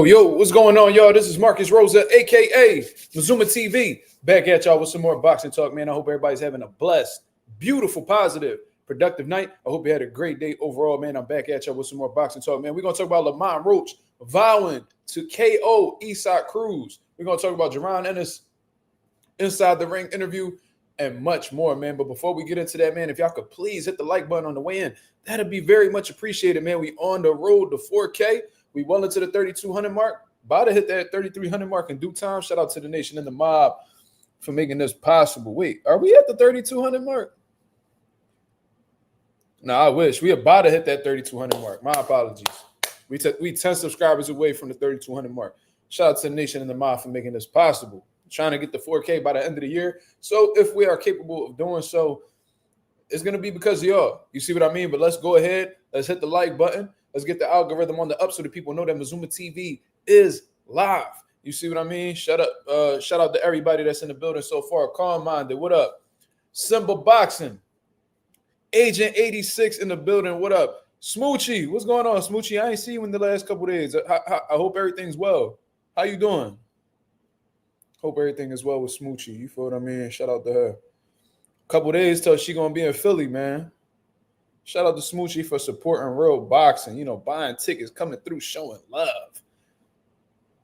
Yo, what's going on, y'all? This is Marcus Rosa, a.k.a. Mazuma TV, back at y'all with some more boxing talk, man. I hope everybody's having a blessed, beautiful, positive, productive night. I hope you had a great day overall, man. I'm back at y'all with some more boxing talk, man. We're going to talk about Lamont Roach vowing to KO Cruz. We're going to talk about Jaron Ennis inside the ring interview and much more, man. But before we get into that, man, if y'all could please hit the like button on the way in, that'd be very much appreciated, man. We on the road to 4K. We well into the 3,200 mark. About to hit that 3,300 mark in due time. Shout out to the nation and the mob for making this possible. Wait, are we at the 3,200 mark? No, I wish. We about to hit that 3,200 mark. My apologies. We 10 subscribers away from the 3,200 mark. Shout out to the nation and the mob for making this possible. Trying to get the 4K by the end of the year. So if we are capable of doing so, it's going to be because of y'all. You see what I mean? But let's go ahead. Let's hit the like button. Let's get the algorithm on the up so that people know that Mazuma TV is live. You see what I mean? Shout out to everybody that's in the building so far. Calm Minded, what up? Simba Boxing. Agent 86 in the building, what up? Smoochie, what's going on, Smoochie? I ain't seen you in the last couple of days. I hope everything's well. How you doing? Hope everything is well with Smoochie. You feel what I mean? Shout out to her. Couple of days till she gonna be in Philly, man. Shout out to Smoochie for supporting real boxing, you know, buying tickets, coming through, showing love.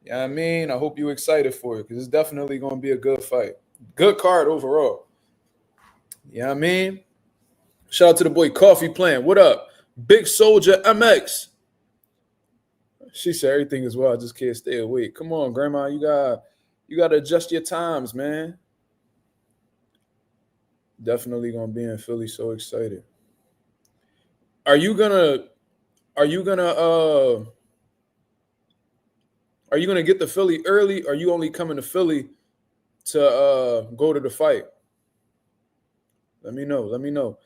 You know what I mean? I hope you're excited for it because it's definitely going to be a good fight. Good card overall. You know what I mean? Shout out to the boy Coffee Plant. What up? Big Soldier MX. She said everything is well. I just can't stay awake. Come on, Grandma. You got to adjust your times, man. Definitely going to be in Philly. So excited. Are you gonna get to Philly early? Or are you only coming to Philly to go to the fight? Let me know.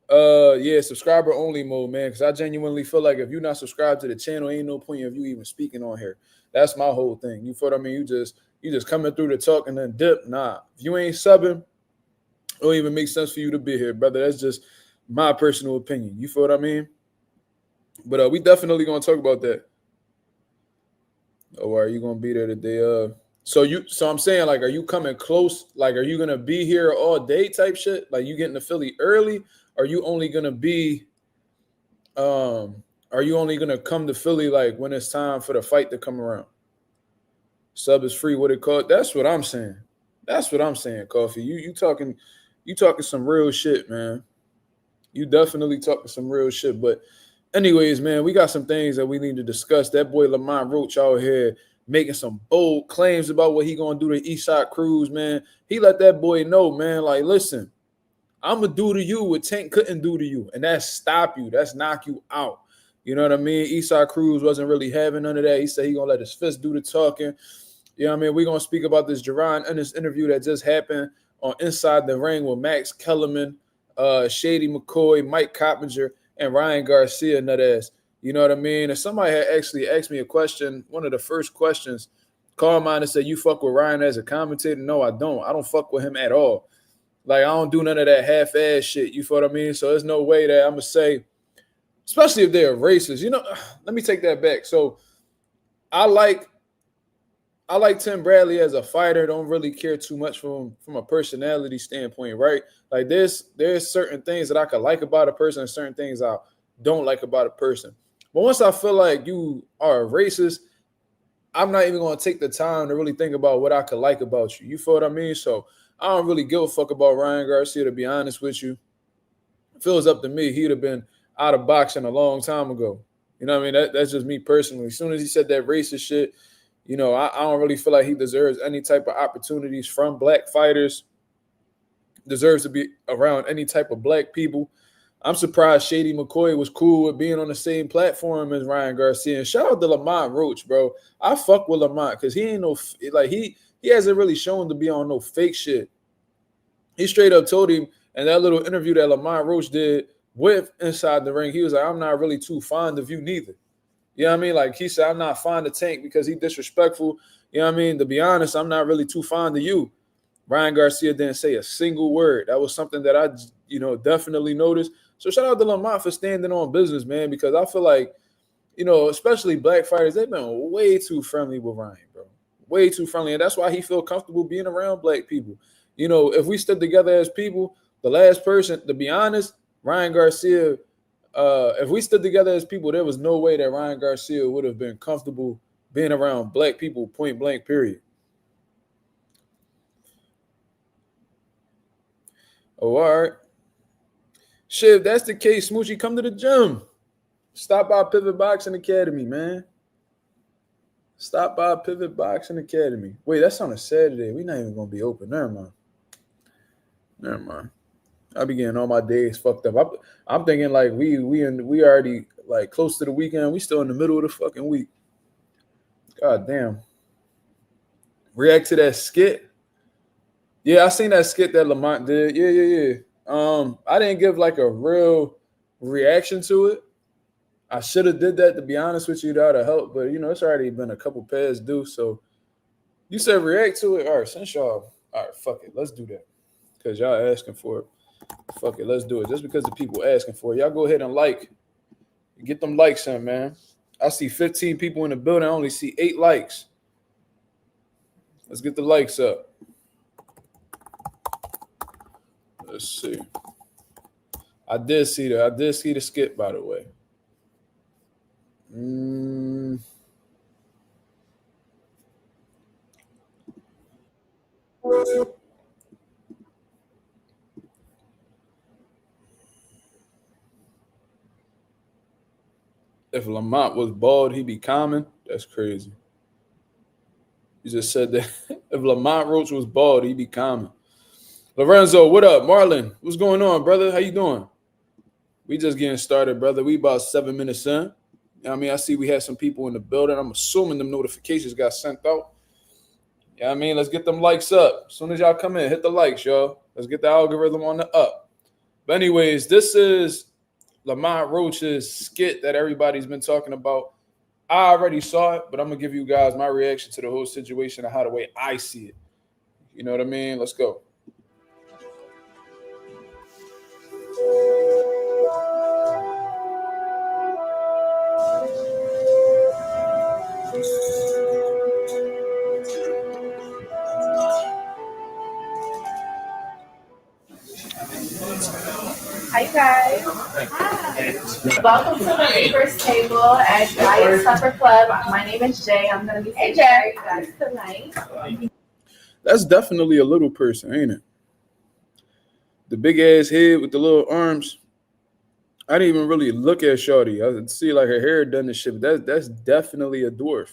Yeah, subscriber only mode, man. Because I genuinely feel like if you're not subscribed to the channel, ain't no point of you even speaking on here. That's my whole thing. You feel what I mean? You just coming through to talk and then dip. Nah, if you ain't subbing, it don't even make sense for you to be here, brother. That's just my personal opinion. You feel what I mean? But we definitely gonna talk about that. Oh, are you gonna be there today? So I'm saying, like, are you coming close? Like, are you gonna be here all day type shit? Like, you getting to Philly early? Are you only gonna be are you only gonna come to Philly like when it's time for the fight to come around? Sub is free, what it called? That's what I'm saying. Coffee. You talking some real shit, man. You definitely talking some real shit. But anyways, man, we got some things that we need to discuss. That boy Lamont Roach out here making some bold claims about what he gonna do to Cruz, man. He let that boy know, man, like, listen, I'm gonna do to you what Tank couldn't do to you, and that's stop you, that's knock you out. You know what I mean? Cruz wasn't really having none of that. He said he gonna let his fist do the talking. You know what I mean? We're gonna speak about this Jaron Ennis interview that just happened on Inside the Ring with Max Kellerman, Shady McCoy, Mike Coppinger, and Ryan Garcia, nut ass. You know what I mean? And somebody had actually asked me a question, one of the first questions. Call mine and said, you fuck with Ryan as a commentator? No, I don't. I don't fuck with him at all. Like, I don't do none of that half-ass shit. You feel what I mean? So there's no way that I'm going to say, especially if they're racist. You know, let me take that back. So I like Tim Bradley as a fighter. Don't really care too much from a personality standpoint, right? Like, there's certain things that I could like about a person and certain things I don't like about a person. But once I feel like you are a racist, I'm not even going to take the time to really think about what I could like about you. You feel what I mean? So I don't really give a fuck about Ryan Garcia, to be honest with you. If it was up to me, he'd have been out of boxing a long time ago. You know what I mean? That's just me personally. As soon as he said that racist shit, you know, I don't really feel like he deserves any type of opportunities from black fighters, deserves to be around any type of black people. I'm surprised Shady McCoy was cool with being on the same platform as Ryan Garcia. And shout out to Lamont Roach, bro. I fuck with Lamont because he ain't no like he hasn't really shown to be on no fake shit. He straight up told him in that little interview that Lamont Roach did with Inside the Ring, he was like, I'm not really too fond of you neither. You know what I mean? Like he said, I'm not fond of Tank because he disrespectful. You know what I mean? To be honest, I'm not really too fond of you. Ryan Garcia didn't say a single word. That was something that I, definitely noticed. So shout out to Lamont for standing on business, man, because I feel like, especially black fighters, they've been way too friendly with Ryan, bro. Way too friendly. And that's why he feel comfortable being around black people. If we stood together as people, the last person, to be honest, Ryan Garcia, if we stood together as people, there was no way that Ryan Garcia would have been comfortable being around black people, point blank, period. Oh, all right. Shit, if that's the case, Smoochie, come to the gym. Stop by Pivot Boxing Academy, man. Stop by Pivot Boxing Academy. Wait, that's on a Saturday. We're not even going to be open. Never mind. I be getting all my days fucked up. I'm thinking like we already like close to the weekend. We still in the middle of the fucking week. God damn. React to that skit. Yeah, I seen that skit that Lamont did. Yeah. I didn't give like a real reaction to it. I should have did that, to be honest with you. That would have helped, but it's already been a couple pairs due. So you said react to it. All right, since y'all, all right, fuck it. Let's do that. Because y'all asking for it. Fuck it, let's do it. Just because the people asking for it. Y'all go ahead and get them likes in, man. I see 15 people in the building. I only see 8 likes. Let's get the likes up. Let's see. I did see the skit, by the way. If Lamont was bald, he'd be common. That's crazy. You just said that. If Lamont Roach was bald, he'd be common. Lorenzo, what up? Marlon, what's going on, brother? How you doing? We just getting started, brother. We about 7 minutes in. I see we had some people in the building. I'm assuming them notifications got sent out. Let's get them likes up. As soon as y'all come in, hit the likes, y'all. Let's get the algorithm on the up. But anyways, this is Lamont Roach's skit that everybody's been talking about. I already saw it, but I'm going to give you guys my reaction to the whole situation and how the way I see it. You know what I mean? Let's go. Hi, guys. Hi. Welcome to the Neighbors Table at Diet Supper Club. My name is Jay. I'm going to be taking care of you guys tonight. That's definitely a little person, ain't it? The big ass head with the little arms. I didn't even really look at Shorty. I could see like her hair done this shit, but that's definitely a dwarf.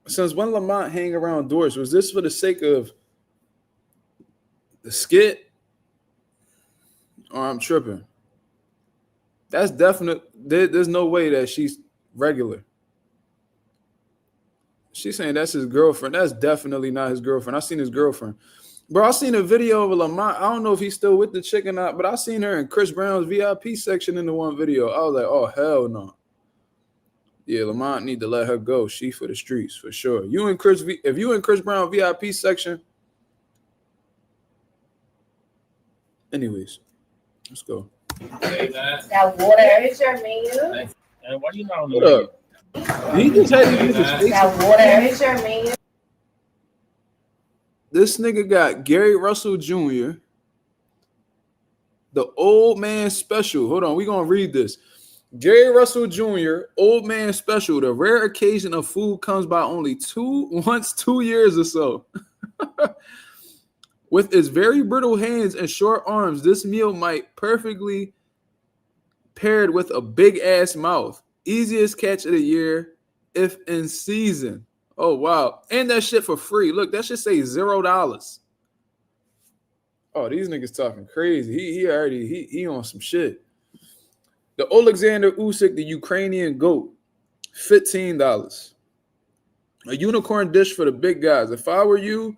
Since when Lamont hang around dwarfs? Was this for the sake of the skit? Or I'm tripping? That's definite. There's no way that she's regular. She's saying that's his girlfriend. That's definitely not his girlfriend. I seen his girlfriend. Bro, I seen a video of Lamont. I don't know if he's still with the chick or not, but I seen her in Chris Brown's VIP section in the one video. I was like, oh, hell no. Yeah, Lamont need to let her go. She for the streets, for sure. If you in Chris Brown VIP section. Anyways, let's go. Hey, now, water is your menu. Hey, why you not on the What up? He just had to use his face. Now, water is your menu. This nigga got Gary Russell Jr., the old man special. Hold on, we gonna read this. Gary Russell Jr., old man special. The rare occasion of food comes by only once 2 years or so. With its very brittle hands and short arms, this meal might perfectly paired with a big ass mouth. Easiest catch of the year if in season. Oh, wow. And that shit for free. Look, that should say $0. Oh, these niggas talking crazy. He on some shit. The Alexander Usyk, the Ukrainian GOAT, $15. A unicorn dish for the big guys. If I were you,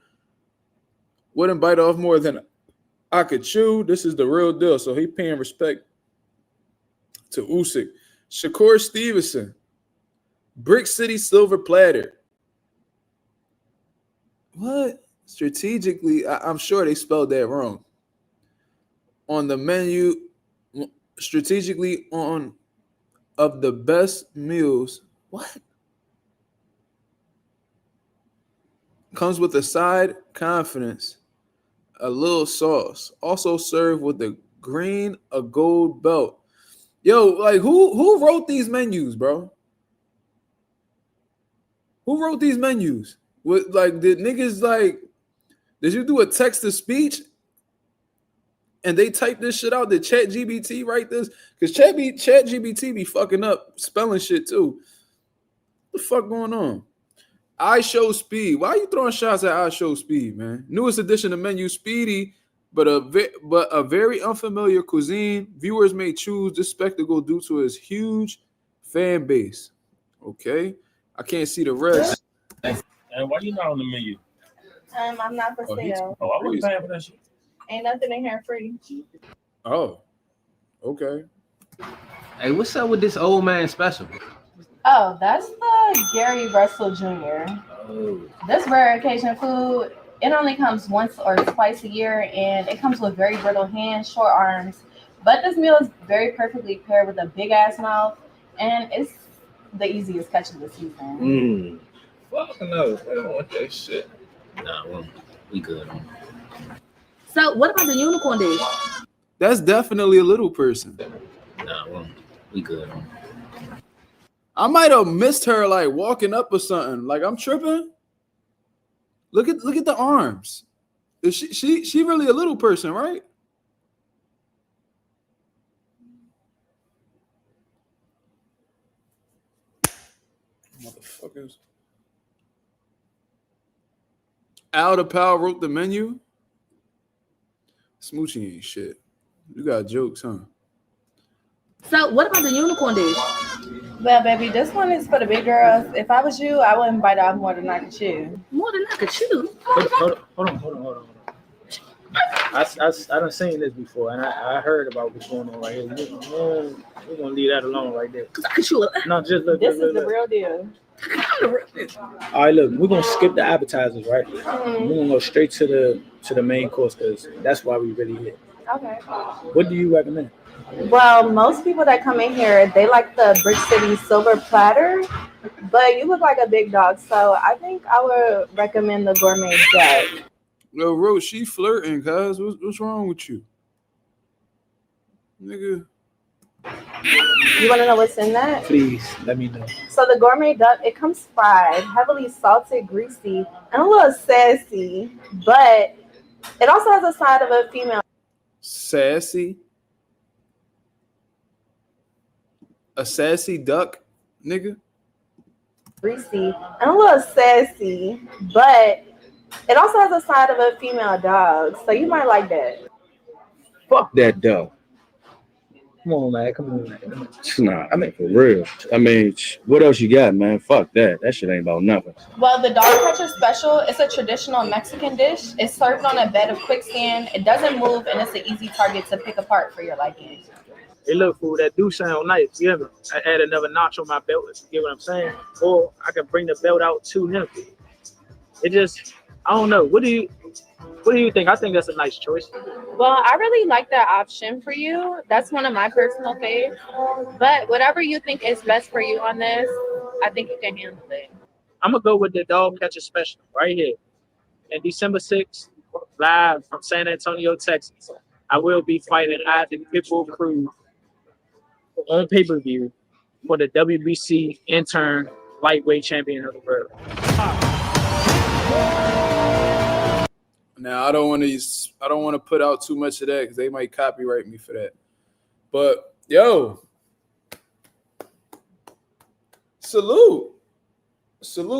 wouldn't bite off more than I could chew. This is the real deal. So he paying respect to Usyk. Shakur Stevenson, Brick City silver platter. What? Strategically, I'm sure they spelled that wrong. On the menu, strategically on of the best meals. What? Comes with a side, confidence, a little sauce. Also served with a gold belt. Yo, like who wrote these menus, bro? Who wrote these menus? What, like, did niggas like? Did you do a text to speech? And they type this shit out? Did ChatGPT write this? Because ChatGPT be fucking up spelling shit too. What the fuck going on? I Show Speed. Why are you throwing shots at I Show Speed, man? Newest addition to menu, speedy, but a very unfamiliar cuisine. Viewers may choose this spectacle due to its huge fan base. Okay, I can't see the rest. And why you not on the menu? I'm not for sale. Oh, I wasn't paying for that shit. Ain't nothing in here free. Oh, okay. Hey, what's up with this old man special? Oh, that's the Gary Russell Jr. Oh. This rare occasion food, it only comes once or twice a year, and it comes with very brittle hands, short arms. But this meal is very perfectly paired with a big ass mouth, and it's the easiest catch of the season. Fuck no, I don't want that shit. Nah, well, we good. So, what about the unicorn dish? That's definitely a little person. Nah, well, we good. I might have missed her like walking up or something. Like I'm tripping. Look at the arms. Is she really a little person, right? Motherfuckers. Al DePal wrote the menu. Smoochie ain't shit. You got jokes, huh? So, what about the unicorn dish? Well, baby, this one is for the big girls. If I was you, I wouldn't bite off more than I could chew. More than I could chew? Hold on. I done seen this before, and I heard about what's going on right here. We're gonna leave that alone right there. Cause I could chew it. No, just look. This is the real deal. All right, look, we're gonna skip the appetizers, right? We're gonna go straight to the main course because that's why we really here. Okay. What do you recommend? Well, most people that come in here, they like the Brick City silver platter, but you look like a big dog, so I think I would recommend the gourmet duck. Yo, Roach, she flirting, cuz. What's wrong with you? Nigga. You want to know what's in that? Please, let me know. So the gourmet duck, it comes fried, heavily salted, greasy, and a little sassy, but it also has a side of a female. Sassy? A sassy duck, nigga? Greasy, and a little sassy, but it also has a side of a female dog, so you might like that. Fuck that dog. Come on, man. Come on, man. Nah, I mean, for real. I mean, what else you got, man? Fuck that. That shit ain't about nothing. Well, the dog catcher special is a traditional Mexican dish. It's served on a bed of quicksand. It doesn't move, and it's an easy target to pick apart for your liking. Hey, look, fool, that do sound nice. You hear me? I add another notch on my belt. You get what I'm saying? Or I can bring the belt out to him. It just, I don't know. What do you think? I think that's a nice choice. Well, I really like that option for you. That's one of my personal faves. But whatever you think is best for you on this, I think you can handle it. I'm going to go with the dog catcher special right here. And December 6th, live from San Antonio, Texas, I will be fighting Isaac Pitbull Cruz on pay-per-view for the WBC intern lightweight champion of the world. Now I don't want to put out too much of that because they might copyright me for that. But yo, salute,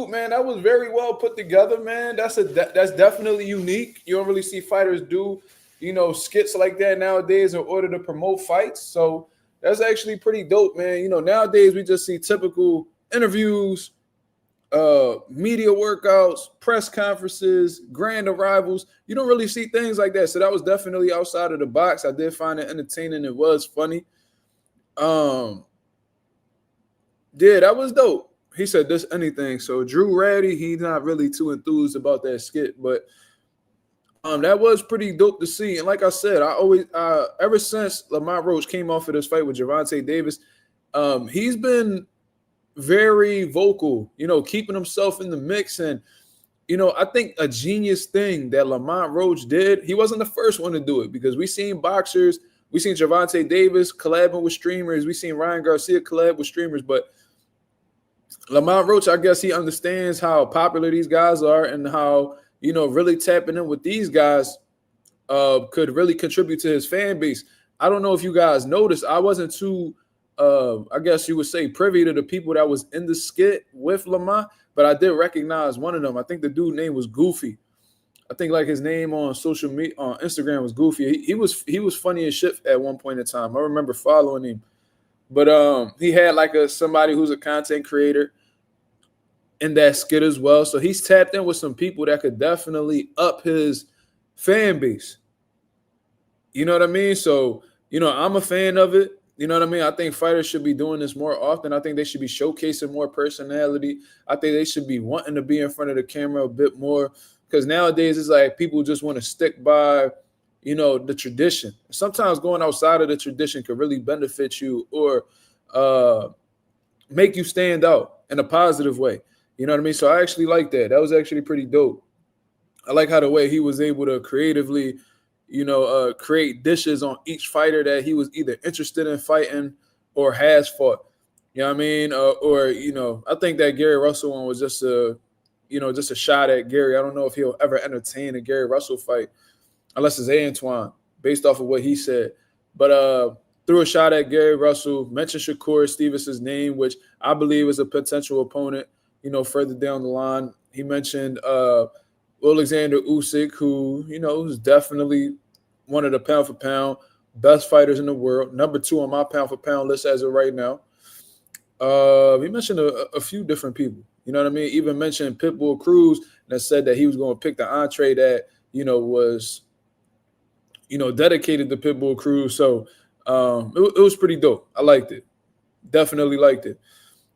man. That was very well put together, man. That's definitely unique. You don't really see fighters do skits like that nowadays in order to promote fights. So that's actually pretty dope, man. Nowadays we just see typical interviews, media workouts, press conferences, grand arrivals. You don't really see things like that. So that was definitely outside of the box. I did find it entertaining. It was funny. Yeah, that was dope. He said this anything. So Drew Ratty, he's not really too enthused about that skit, but that was pretty dope to see. And like I said, I always ever since Lamont Roach came off of this fight with Gervonta Davis, he's been very vocal, keeping himself in the mix. And I think a genius thing that Lamont Roach did, he wasn't the first one to do it, because we seen boxers, we seen Gervonta Davis collabing with streamers, we seen Ryan Garcia collab with streamers, but Lamont Roach, I guess he understands how popular these guys are and how, really tapping in with these guys could really contribute to his fan base. I don't know if you guys noticed, I wasn't too, I guess you would say, privy to the people that was in the skit with Lamont, but I did recognize one of them. I think the dude's name was Goofy. I think like his name on social media, on Instagram, was Goofy. He was funny as shit at one point in time. I remember following him. But he had like somebody who's a content creator in that skit as well. So he's tapped in with some people that could definitely up his fan base. You know what I mean? So, I'm a fan of it. You know what I mean? I think fighters should be doing this more often. I think they should be showcasing more personality. I think they should be wanting to be in front of the camera a bit more, because nowadays it's like people just want to stick by the tradition. Sometimes going outside of the tradition could really benefit you or make you stand out in a positive way. You know what I mean? So I actually like that. That was actually pretty dope. I like how the way he was able to creatively, create dishes on each fighter that he was either interested in fighting or has fought. You know what I mean? I think that Gary Russell one was just a shot at Gary. I don't know if he'll ever entertain a Gary Russell fight, unless it's Antoine, based off of what he said. But threw a shot at Gary Russell, mentioned Shakur Stevens' name, which I believe is a potential opponent, further down the line. He mentioned Alexander Usyk, who, is definitely one of the pound-for-pound best fighters in the world, number 2 on my pound-for-pound list as of right now. He mentioned a few different people. You know what I mean? Even mentioned Pitbull Cruz, that said that he was going to pick the entree that, was dedicated to Pitbull Cruz. So it was pretty dope. I liked it. Definitely liked it.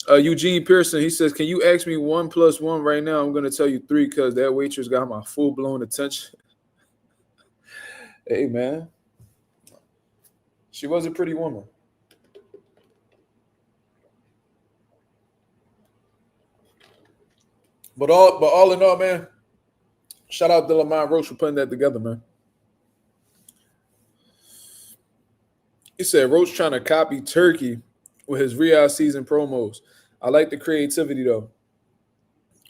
Eugene Pearson, he says, can you ask me 1 + 1 right now? I'm going to tell you 3 because that waitress got my full-blown attention. Hey, man. She was a pretty woman. But all in all, man, shout out to Lamont Roach for putting that together, man. He said Roach trying to copy Turkey with his Riyadh season promos. I like the creativity, though.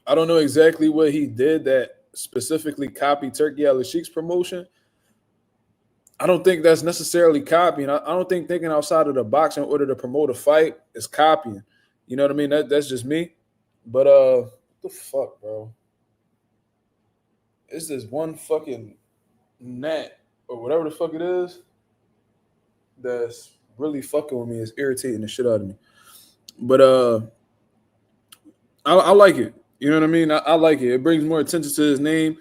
I don't know exactly what he did that specifically copied Turkey Al-Sheikh's promotion. I don't think that's necessarily copying. I don't think thinking outside of the box in order to promote a fight is copying. You know what I mean? That's just me. But what the fuck, bro? It's this one fucking gnat or whatever the fuck it is that's really fucking with me. It's irritating the shit out of me. But I like it. You know what I mean? I like it. It brings more attention to his name.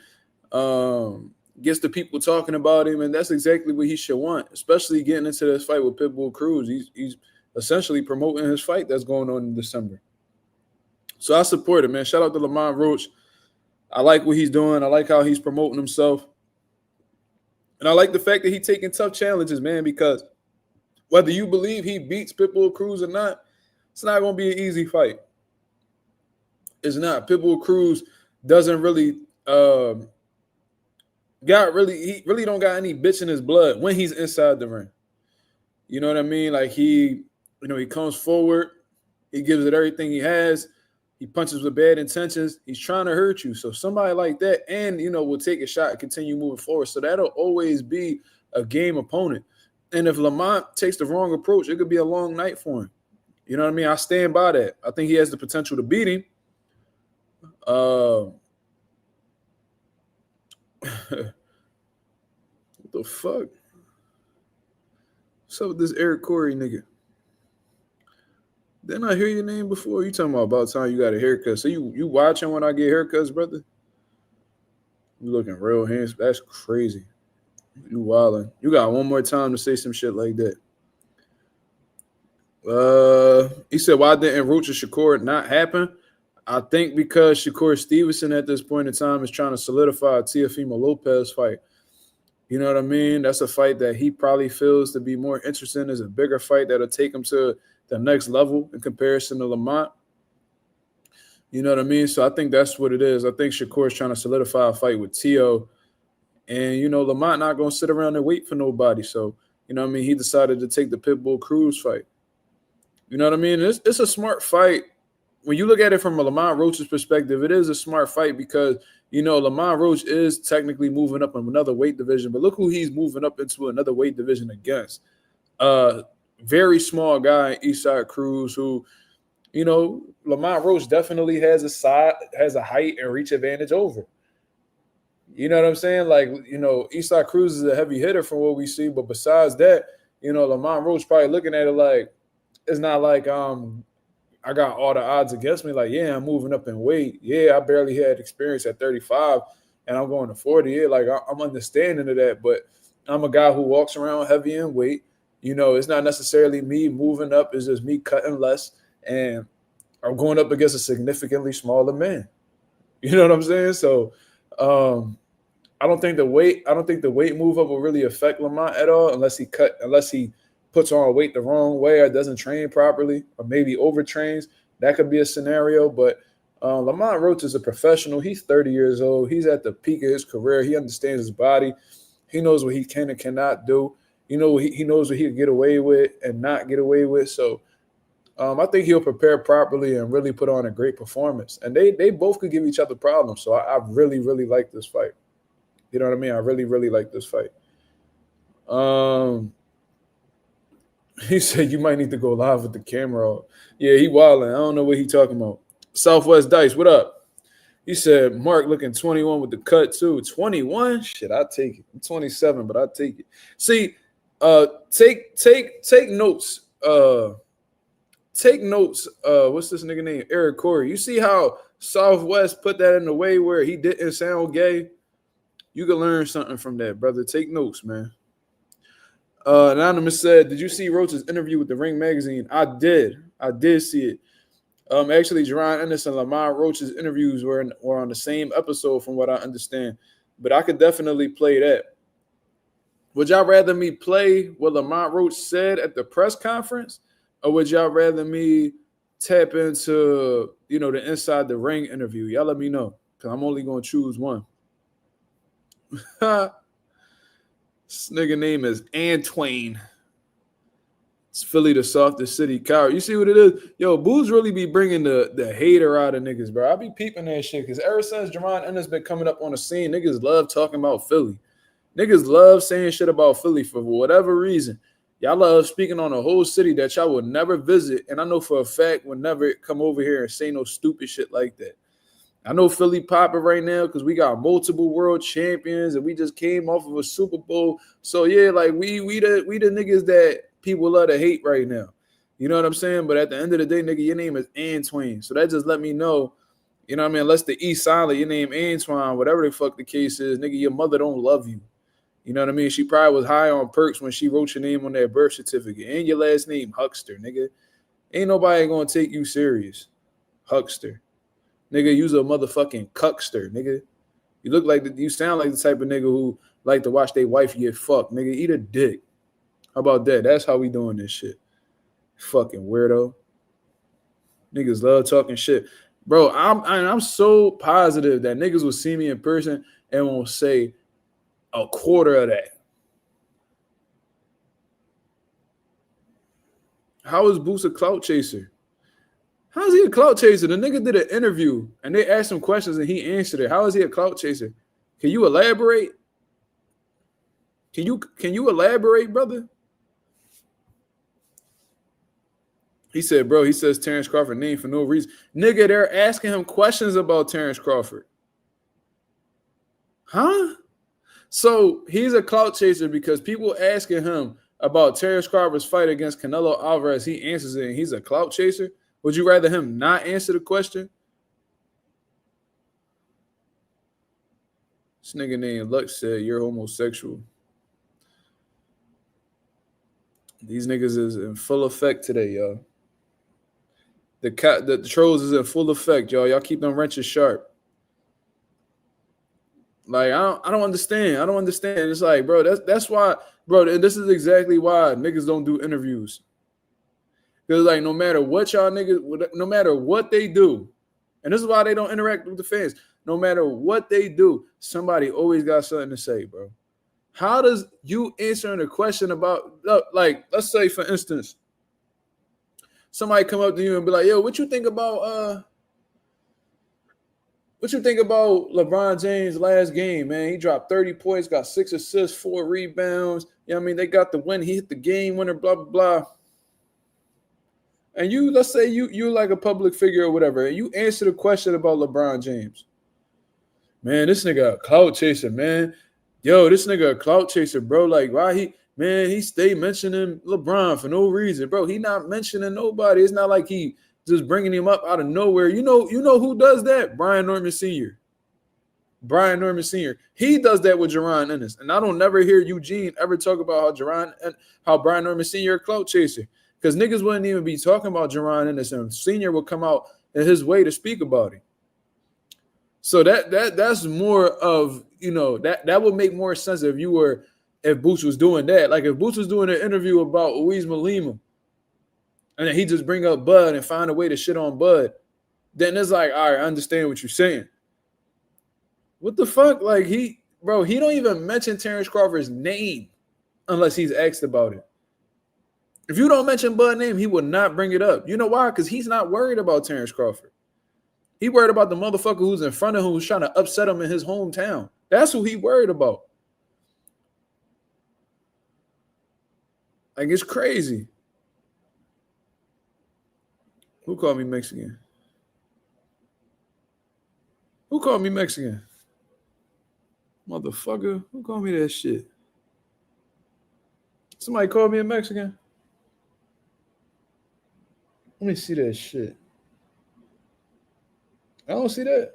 Gets the people talking about him, and that's exactly what he should want, especially getting into this fight with Pitbull Cruz. He's essentially promoting his fight that's going on in December. So I support it, man. Shout out to Lamont Roach. I like what he's doing. I like how he's promoting himself. And I like the fact that he's taking tough challenges, man, because whether you believe he beats Pitbull Cruz or not, it's not going to be an easy fight. It's not. Pitbull Cruz doesn't really he really don't got any bitch in his blood when he's inside the ring. You know what I mean? Like he comes forward, he gives it everything he has. He punches with bad intentions. He's trying to hurt you. So somebody like that, and will take a shot and continue moving forward. So that'll always be a game opponent. And if Lamont takes the wrong approach, it could be a long night for him. You know what I mean? I stand by that. I think he has the potential to beat him. What The fuck? What's up with this Eric Corey nigga? Didn't I hear your name before? You talking about time you got a haircut. So you watching when I get haircuts, brother? You looking real handsome. That's crazy. You wildin'. You got one more time to say some shit like that. He said, why didn't Roach and Shakur not happen? I think because Shakur Stevenson at this point in time is trying to solidify a Teofimo Lopez fight. You know what I mean? That's a fight that he probably feels to be more interesting. Is a bigger fight that'll take him to the next level in comparison to Lamont. You know what I mean? So I think that's what it is. I think Shakur is trying to solidify a fight with Teo. And, you know, Lamont not going to sit around and wait for nobody. So, you know what I mean? He decided to take the Pitbull Cruz fight. You know what I mean? It's a smart fight. When you look at it from a Lamont Roach's perspective, it is a smart fight because, you know, Lamont Roach is technically moving up in another weight division. But look who he's moving up into another weight division against. Very small guy, Eastside Cruz, who, you know, Lamont Roach definitely has a height and reach advantage over. You know what I'm saying? Like, you know, Eastside Cruz is a heavy hitter from what we see. But besides that, you know, Lamont Roach probably looking at it like, it's not like I got all the odds against me. Like, yeah, I'm moving up in weight. Yeah, I barely had experience at 35, and I'm going to 40. Yeah, like I'm understanding of that, but I'm a guy who walks around heavy in weight. You know, it's not necessarily me moving up. It's just me cutting less, and I'm going up against a significantly smaller man. You know what I'm saying? So, I don't think the weight move up will really affect Lamont at all, unless he puts on weight the wrong way or doesn't train properly or maybe overtrains. That could be a scenario. But Lamont Roach is a professional. He's 30 years old. He's at the peak of his career. He understands his body. He knows what he can and cannot do. You know, he knows what he can get away with and not get away with. So I think he'll prepare properly and really put on a great performance. And they both could give each other problems. So I really, really like this fight. You know what I mean? I really, really like this fight. He said you might need to go live with the camera off. Yeah, he wilding. I don't know what he talking about. Southwest Dice, what up? He said Mark looking 21 with the cut too. 21? Shit, I take it. I'm 27, but I take it. See, take notes. Take notes. What's this nigga name? Eric Corey. You see how Southwest put that in the way where he didn't sound gay? You can learn something from that, brother. Take notes, man. Anonymous said, did you see Roach's interview with the Ring magazine? I did see it. Actually, Jaron, Ennis, and Lamont Roach's interviews were on the same episode from what I understand. But I could definitely play that. Would y'all rather me play what Lamont Roach said at the press conference? Or would y'all rather me tap into, you know, the Inside the Ring interview? Y'all let me know, because I'm only going to choose one. This nigga name is Antoine. It's Philly, the softest city. Coward. You see what it is? Yo, Boo's really be bringing the hater out of niggas, bro. I be peeping that shit because ever since Jaron Ennis been coming up on the scene, niggas love talking about Philly. Niggas love saying shit about Philly for whatever reason. Y'all love speaking on a whole city that y'all would never visit. And I know for a fact would never come over here and say no stupid shit like that. I know Philly popping right now because we got multiple world champions and we just came off of a Super Bowl. So yeah, like we the niggas that people love to hate right now. You know what I'm saying? But at the end of the day, nigga, your name is Antoine. So that just let me know, you know what I mean? Unless the E silent, your name Antoine, whatever the fuck the case is, nigga, your mother don't love you. You know what I mean? She probably was high on perks when she wrote your name on that birth certificate. And your last name, Huckster, nigga. Ain't nobody gonna take you serious. Huckster. Nigga, you's a motherfucking cuckster, nigga. You sound like the type of nigga who like to watch their wife get fucked. Nigga, eat a dick. How about that? That's how we doing this shit. Fucking weirdo. Niggas love talking shit. Bro, I'm so positive that niggas will see me in person and won't say a quarter of that. How is Boost a clout chaser? How is he a clout chaser? The nigga did an interview and they asked him questions and he answered it. How is he a clout chaser? Can you elaborate? Can you elaborate, brother? He said, bro, he says Terrence Crawford name for no reason. Nigga, they're asking him questions about Terrence Crawford. Huh? So he's a clout chaser because people asking him about Terrence Crawford's fight against Canelo Alvarez, he answers it and he's a clout chaser. Would you rather him not answer the question? This nigga named Lux said you're homosexual. These niggas is in full effect today, y'all. The trolls is in full effect, y'all. Y'all keep them wrenches sharp. Like I don't understand. I don't understand. It's like, bro, that's why, bro. And this is exactly why niggas don't do interviews. Because like no matter what y'all niggas, no matter what they do, and this is why they don't interact with the fans. No matter what they do, somebody always got something to say, bro. How does you answering a question about, like, let's say for instance, somebody come up to you and be like, yo, what you think about LeBron James' last game, man? He dropped 30 points, got 6 assists, 4 rebounds. You know what I mean? They got the win. He hit the game winner, blah, blah, blah. And you, let's say you're like a public figure or whatever, and you answer the question about LeBron James. Man, this nigga a clout chaser, man. Yo, this nigga a clout chaser, bro. Like, why he stay mentioning LeBron for no reason, bro. He not mentioning nobody. It's not like he just bringing him up out of nowhere. You know who does that? Brian Norman Sr. Brian Norman Sr. He does that with Jaron Ennis. And I don't never hear Eugene ever talk about how Brian Norman Sr. a clout chaser. Because niggas wouldn't even be talking about Jaron Ennis, and Sr. would come out in his way to speak about him. So that's more of, that would make more sense if Boots was doing that. Like if Boots was doing an interview about Uiz Malema and then he just bring up Bud and find a way to shit on Bud, then it's like, all right, I understand what you're saying. What the fuck? Like he don't even mention Terrence Crawford's name unless he's asked about it. If you don't mention Bud's name, he will not bring it up. You know why? Because he's not worried about Terrence Crawford. He worried about the motherfucker who's in front of him who's trying to upset him in his hometown. That's who he worried about. Like, it's crazy. Who called me Mexican? Who called me Mexican? Motherfucker. Who called me that shit? Somebody called me a Mexican? Let me see that shit. I don't see that.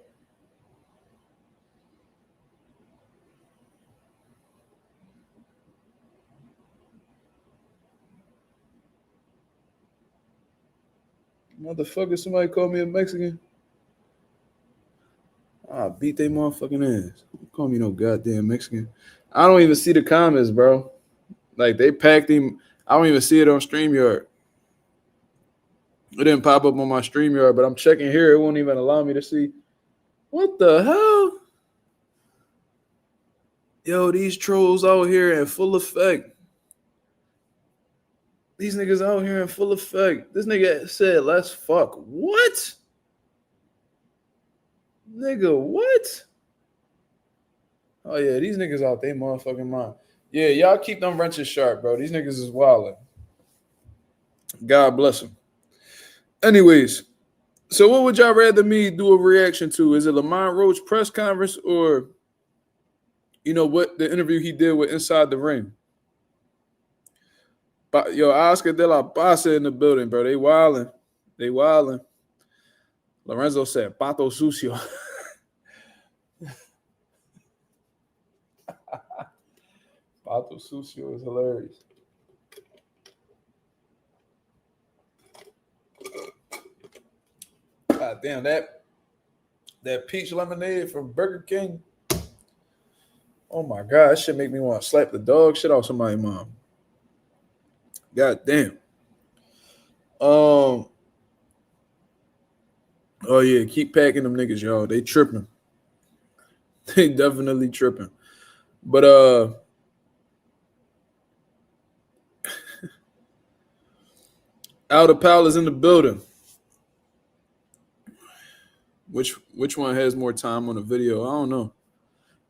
Motherfucker, somebody called me a Mexican. I beat they motherfucking ass. Don't call me no goddamn Mexican. I don't even see the comments, bro. Like, they packed him. I don't even see it on StreamYard. It didn't pop up on my StreamYard, but I'm checking here. It won't even allow me to see. What the hell? Yo, these trolls out here in full effect. These niggas out here in full effect. This nigga said, let's fuck. What? Nigga, what? Oh, yeah, these niggas out they motherfucking mind. Yeah, y'all keep them wrenches sharp, bro. These niggas is wildin'. God bless them. Anyways, so what would y'all rather me do a reaction to? Is it Lamont Roach press conference or, what the interview he did with Inside the Ring? But yo, Oscar De La Pasa in the building, bro. They wildin'. They wildin'. Lorenzo said, Pato Sucio. Pato Sucio is hilarious. God damn, that peach lemonade from Burger King. Oh my God, that shit make me want to slap the dog shit off somebody's mom. God damn. Oh yeah, keep packing them niggas, y'all. They tripping. They definitely tripping. But Outer Pal is in the building. Which one has more time on the video? I don't know.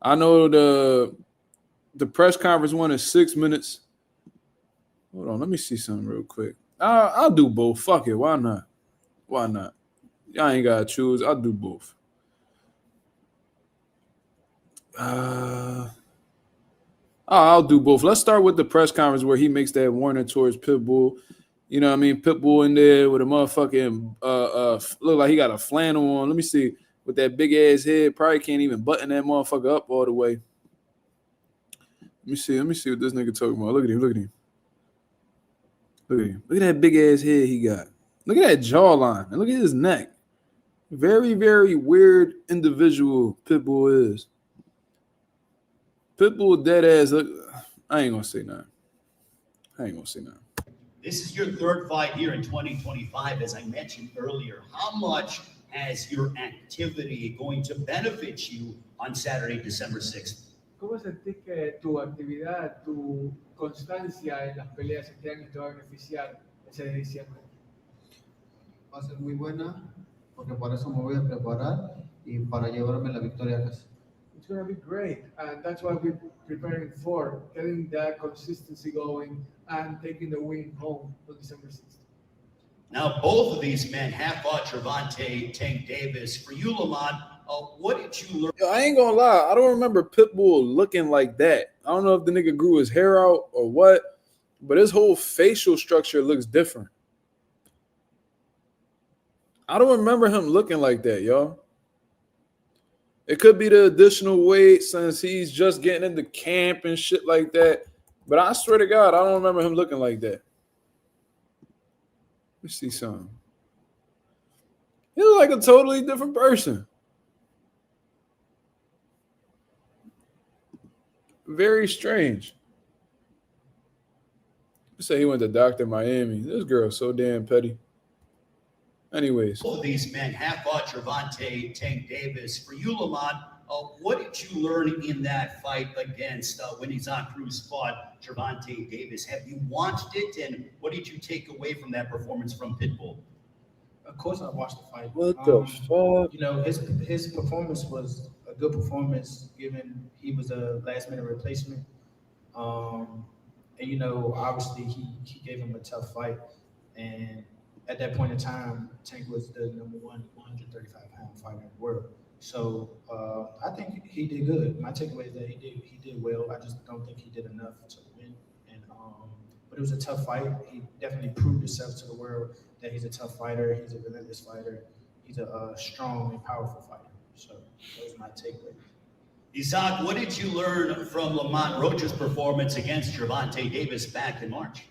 I know the press conference one is 6 minutes. Hold on, let me see something real quick. I'll do both. Fuck it. Why not? Why not? Y'all ain't gotta choose. I'll do both. I'll do both. Let's start with the press conference where he makes that warning towards Pitbull. You know what I mean? Pitbull in there with a motherfucking look like he got a flannel on. Let me see. With that big ass head, probably can't even button that motherfucker up all the way. Let me see what this nigga talking about. Look at him. Look at that big ass head he got. Look at that jawline. And look at his neck. Very, very weird individual Pitbull is. Pitbull dead ass. Look, I ain't gonna say nothing. This is your third fight here in 2025, as I mentioned earlier. How much has your activity going to benefit you on Saturday, December 6th? ¿Cómo sentís que tu actividad, tu constancia en las peleas este año te va a beneficiar ese de diciembre? Va a ser muy buena, porque para eso me voy a preparar y para llevarme la victoria a casa. It's going to be great, and that's what we're preparing for, getting that consistency going and taking the win home on December 6th. Now, both of these men have fought Gervonta Tank Davis. For you, Lamont, what did you learn? Yo, I ain't gonna lie. I don't remember Pitbull looking like that. I don't know if the nigga grew his hair out or what, but his whole facial structure looks different. I don't remember him looking like that, y'all. It could be the additional weight since he's just getting into camp and shit like that. But I swear to God, I don't remember him looking like that. Let me see something. He looks like a totally different person. Very strange. You say he went to Dr. Miami. This girl's so damn petty. Anyways. Both of these men have fought Gervonta Tank Davis. For you, Lamont, what did you learn in that fight against when Cruz fought Gervonta Davis? Have you watched it, and what did you take away from that performance from Pitbull? Of course, I watched the fight. What the fuck? You know, his performance was a good performance, given he was a last-minute replacement. And you know, obviously, he gave him a tough fight, and at that point in time, Tank was the number one 135-pound fighter in the world. So I think he did good. My takeaway is that he did well. I just don't think he did enough to win. And but it was a tough fight. He definitely proved himself to the world that he's a tough fighter. He's a relentless fighter. He's a strong and powerful fighter. So that was my takeaway. Isaac, what did you learn from Lamont Roach's performance against Gervonta Davis back in March?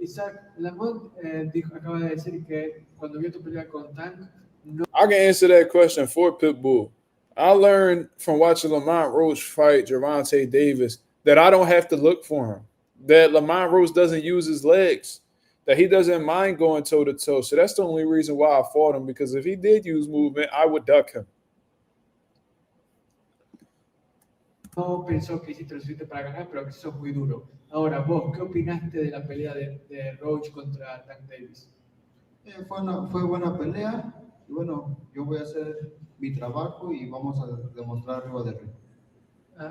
Isaac, Lamont acaba de decir que cuando vio tu pelea con Tank, no. I can answer that question for Pitbull. I learned from watching Lamont Roach fight Gervonta Davis that I don't have to look for him. That Lamont Roach doesn't use his legs. That he doesn't mind going toe-to-toe. So that's the only reason why I fought him, because if he did use movement, I would duck him. No pensó que hiciste lo suficiente para ganar, pero que sos muy duro. Ahora, vos, ¿qué opinaste de la pelea de Roach contra Tank Davis? Fue buena pelea, y bueno, yo voy a hacer mi trabajo y vamos a demostrar arriba del ring.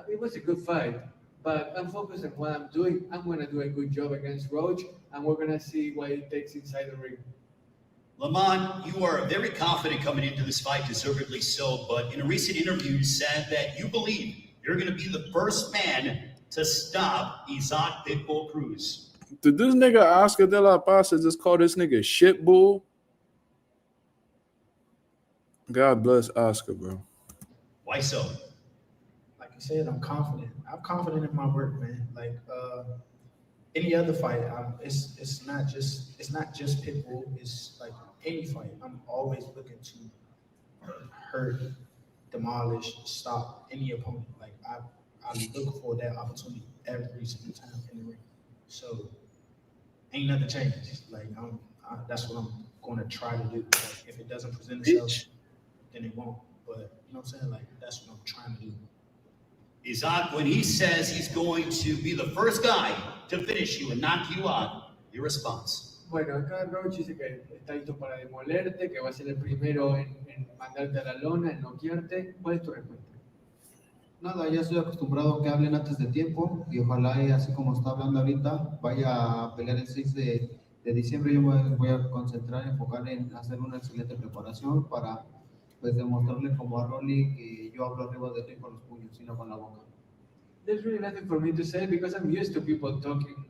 It was a good fight, but I'm focused on what I'm doing. I'm going to do a good job against Roach, and we're going to see what it takes inside the ring. Lamont, you are very confident coming into this fight, deservedly so, but in a recent interview, you said that you believe you're going to be the first man to stop Isaac Pitbull Cruz. Did this nigga Oscar De La Paz just call this nigga shitbull? God bless Oscar, bro. Why so? Like you said, I'm confident. I'm confident in my work, man. Like any other fight, it's not just Pitbull. It's like any fight. I'm always looking to hurt, demolish, stop any opponent. Like I look for that opportunity every single time in the ring. So ain't nothing changed. Like that's what I'm going to try to do. Like, if it doesn't present itself, then it won't. But you know what I'm saying? Like that's what I'm trying to do. Isaac, when he says he's going to be the first guy to finish you and knock you out, your response? Bueno, acá Roach dice que está listo para demolerte, que va a ser el primero en mandarte a la lona, en noquearte. ¿Cuál es tu respuesta? Nada, ya estoy acostumbrado a que hablen antes de tiempo y ojalá, y así como está hablando ahorita, vaya a pelear el 6 de diciembre. Yo me voy a concentrar, enfocar en hacer una excelente preparación para pues demostrarle como a Rolly que yo hablo arriba de ti con los puños y no con la boca. There's really nothing for me to say because I'm used to people talking,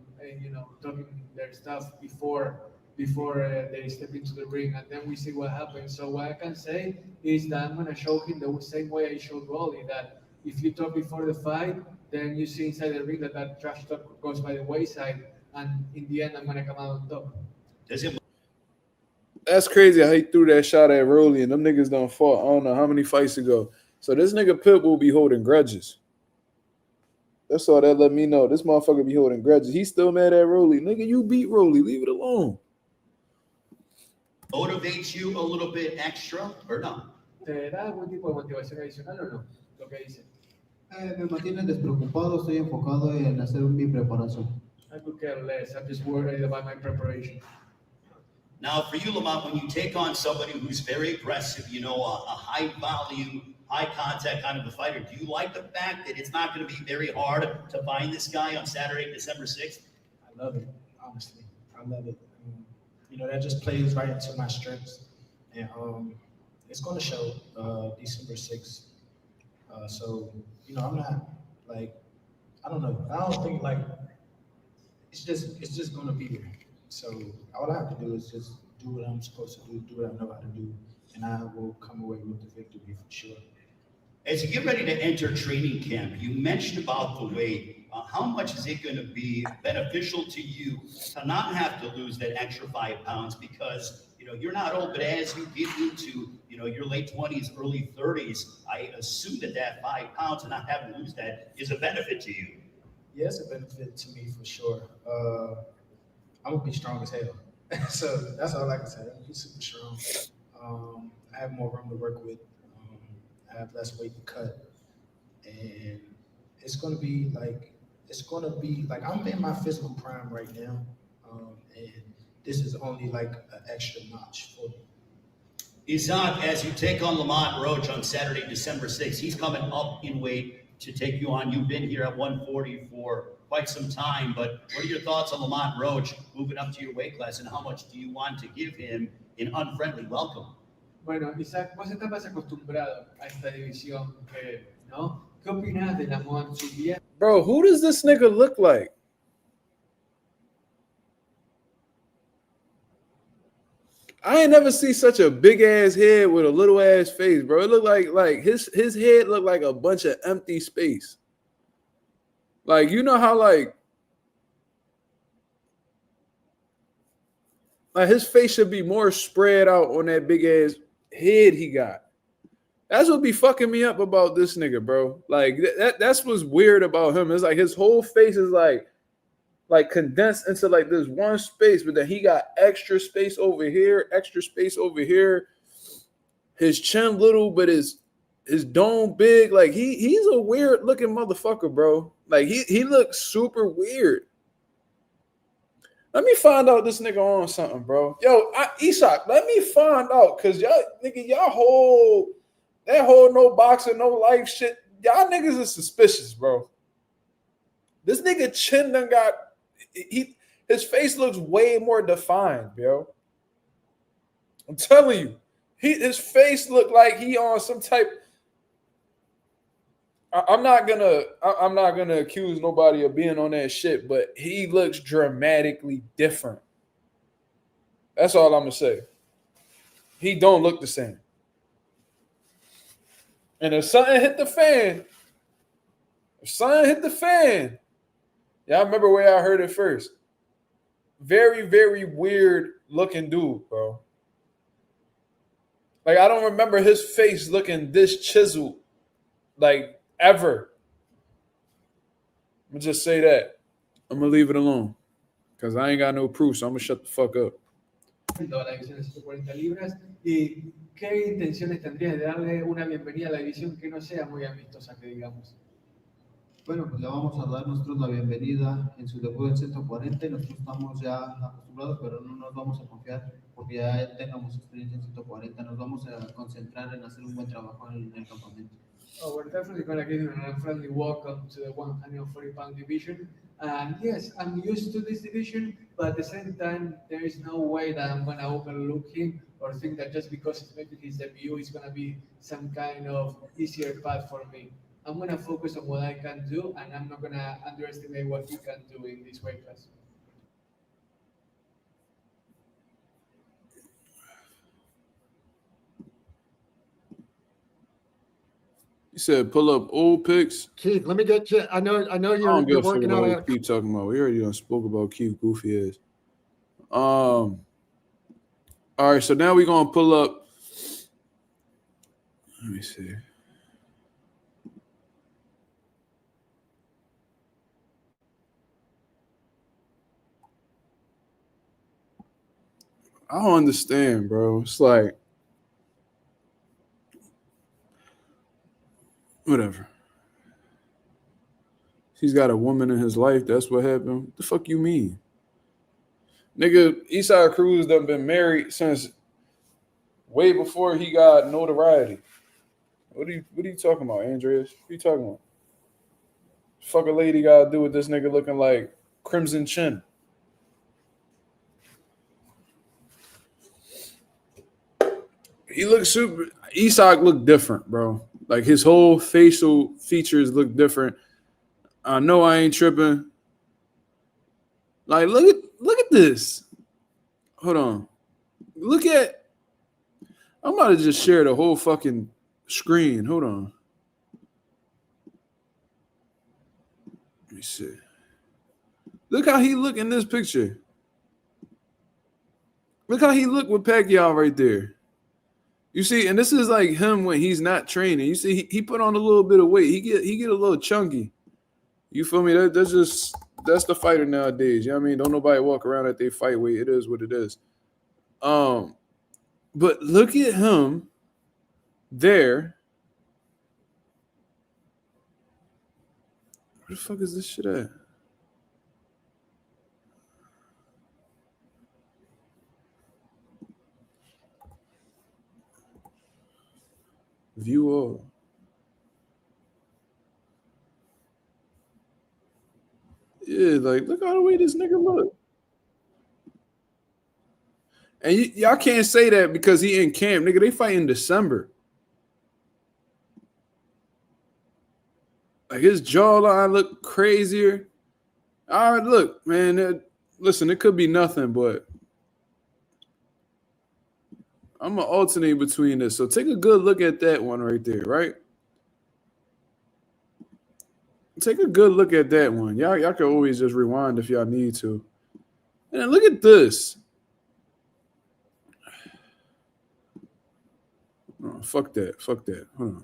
talking their stuff before they step into the ring, and then we see what happens. So what I can say is that I'm gonna show him the same way I showed Rolly, that if you talk before the fight, then you see inside the ring that trash talk goes by the wayside, and in the end, I'm gonna come out on top. That's crazy how he threw that shot at Rolly and them niggas done fought. I don't know how many fights ago. So this nigga Pitbull be holding grudges. That's all that let me know. This motherfucker be holding grudges. He's still mad at Rolly. Nigga, you beat Rolly. Leave it alone. Motivates you a little bit extra or no? ¿Te da algún tipo de motivación adicional o no? Lo que dice. Me mantiene despreocupado, estoy enfocado en hacer mi preparación. I could care less. I'm just worried about my preparation. Now, for you, Lamont, when you take on somebody who's very aggressive, a high value, high contact kind of a fighter, do you like the fact that it's not going to be very hard to find this guy on Saturday, December 6th? I love it, honestly. I love it. That just plays right into my strengths. And it's going to show December 6th. So, I'm not like, I don't know. I don't think like, it's just going to be there. So all I have to do is just do what I'm supposed to do what I know how to do, and I will come away with the victory for sure. As you get ready to enter training camp, you mentioned about the weight. How much is it going to be beneficial to you to not have to lose that extra 5 pounds? Because, you're not old, but as you get into, your late 20s, early 30s, I assume that 5 pounds and not having to lose that is a benefit to you. Yeah, it's a benefit to me for sure. I'm gonna be strong as hell. So that's all I can say. I'm gonna be super strong. I have more room to work with. I have less weight to cut, and it's gonna be like I'm in my physical prime right now, and this is only like an extra notch for me. Isaac, as you take on Lamont Roach on Saturday, December 6th, he's coming up in weight to take you on. You've been here at 140 for quite some time, but what are your thoughts on Lamont Roach moving up to your weight class, and how much do you want to give him an unfriendly welcome? Bueno, Isaac, vos estás más acostumbrado a esta división ¿no? ¿Qué opinas de Lamont? Bro, who does this nigga look like? I ain't never see such a big ass head with a little ass face, bro. It looked like his head looked like a bunch of empty space. Like, you know how like his face should be more spread out on that big ass head he got. That's what be fucking me up about this nigga, bro. Like that's what's weird about him. It's like his whole face is like condensed into like this one space, but then he got extra space over here, extra space over here. His chin little, but his dome big. Like he's a weird looking motherfucker, bro. Like he looks super weird. Let me find out this nigga on something, bro. Yo, Isak, let me find out, cause y'all whole no boxing, no life shit. Y'all niggas is suspicious, bro. This nigga chin done got his face looks way more defined, bro. I'm telling you, his face looked like he on some type. I'm not gonna accuse nobody of being on that shit, but he looks dramatically different. That's all I'm gonna say. He don't look the same. And if something hit the fan, y'all remember where I heard it first. Very, very weird looking dude, bro. Like, I don't remember his face looking this chiseled, like, ever. I'm gonna just say that. I'm gonna leave it alone. Because I ain't got no proof, so I'm gonna shut the fuck up. La división de 140 libras. ¿Y qué intenciones tendrías de darle una bienvenida a la división que no sea muy amistosa, que digamos? Bueno, pues le vamos a dar nosotros la bienvenida en su debut en 140. Nosotros estamos ya acostumbrados, pero no nos vamos a confiar porque ya tengamos experiencia en 140. Nos vamos a concentrar en hacer un buen trabajo en el campamento. Oh, we're definitely going to give him a friendly welcome to the 140-pound division. And yes, I'm used to this division, but at the same time, there is no way that I'm going to overlook him or think that just because it's maybe his debut is going to be some kind of easier path for me. I'm gonna focus on what I can do, and I'm not gonna underestimate what he can do in this weight class. You said pull up old pics. Keith, let me get you. I know I you're don't give a fuck working about on what Keith talking about. We already done spoke about Keith goofy ass. All right, so now we're gonna pull up. Let me see. I don't understand, bro. It's like whatever. He's got a woman in his life. That's what happened. What the fuck you mean? Nigga, Eastside Cruz done been married since way before he got notoriety. What are you talking about, Andreas? What are you talking about? Fuck a lady gotta do with this nigga looking like Crimson Chin. He looks super. Isak looked different, bro. Like his whole facial features look different. I know I ain't tripping. Like look at this. Hold on. Look at. I'm about to just share the whole fucking screen. Hold on. Let me see. Look how he look in this picture. Look how he look with Pacquiao right there. You see, and this is like him when he's not training. You see, he put on a little bit of weight. He get a little chunky. You feel me? That's the fighter nowadays. You know what I mean? Don't nobody walk around at their fight weight. It is what it is. But look at him there. Where the fuck is this shit at? View all. Yeah, like look how the way this nigga look. And y'all can't say that because he in camp, nigga. They fight in December. Like his jawline look crazier. All right, look, man. Listen, it could be nothing, but I'm gonna alternate between this. So take a good look at that one right there, right? Take a good look at that one. Y'all can always just rewind if y'all need to. And then look at this. Oh, fuck that. Fuck that. Hold on.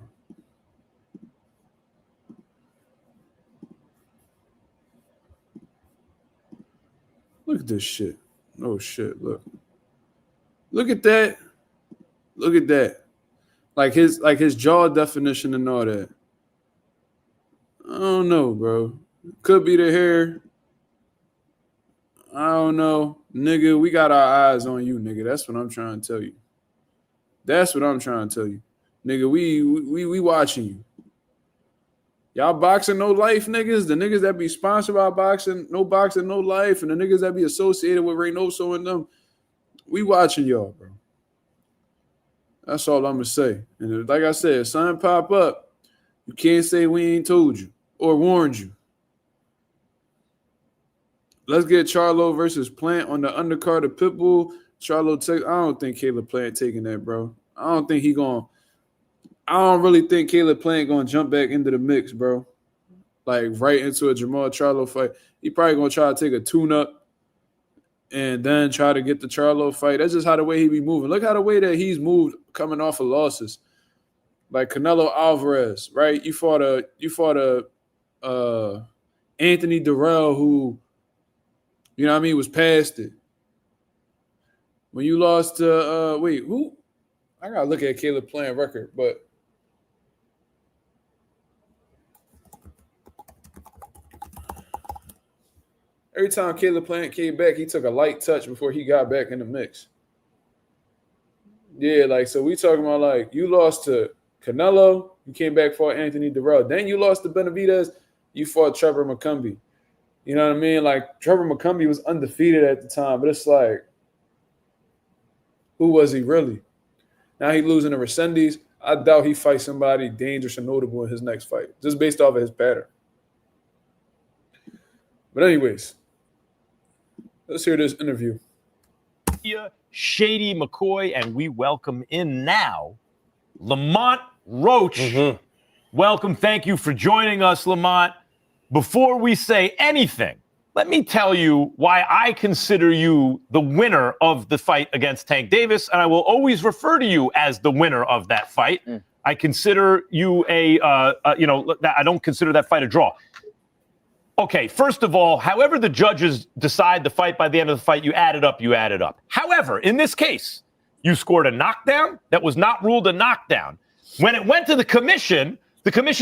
Look at this shit. Oh shit. Look. Look at that. Look at that. Like his jaw definition and all that. I don't know, bro. Could be the hair. I don't know. Nigga, we got our eyes on you, nigga. That's what I'm trying to tell you. That's what I'm trying to tell you. Nigga, we watching you. Y'all boxing no life niggas, the niggas that be sponsored by boxing no life, and the niggas that be associated with Reynoso and them, we watching y'all, bro. That's all I'm going to say. And like I said, if something pop up, you can't say we ain't told you or warned you. Let's get Charlo versus Plant on the undercard of Pitbull. Charlo I don't think Caleb Plant taking that, bro. I don't really think Caleb Plant going to jump back into the mix, bro. Like right into a Jamal Charlo fight. He probably going to try to take a tune-up and then try to get the Charlo fight. That's just how the way he be moving. Look how the way that he's moved coming off of losses. Like Canelo Alvarez, right? You fought Anthony Durrell who, you know what I mean, was past it. When you lost to who? I gotta look at Caleb Plant record, but every time Caleb Plant came back, he took a light touch before he got back in the mix. Yeah, like, so we talking about, like, you lost to Canelo, you came back for Anthony Durrell. Then you lost to Benavidez, you fought Trevor McCumbee. You know what I mean? Like, Trevor McCumbee was undefeated at the time, but it's like, who was he really? Now he losing to Resendiz. I doubt he fights somebody dangerous and notable in his next fight, just based off of his pattern. But anyways, let's hear this interview. Shady McCoy, and we welcome in now Lamont Roach. Welcome. Thank you for joining us, Lamont. Before we say anything, let me tell you why I consider you the winner of the fight against Tank Davis, and I will always refer to you as the winner of that fight. I consider you I don't consider that fight a draw. Okay, first of all, however the judges decide the fight by the end of the fight, you add it up. However, in this case, you scored a knockdown that was not ruled a knockdown. When it went to the commission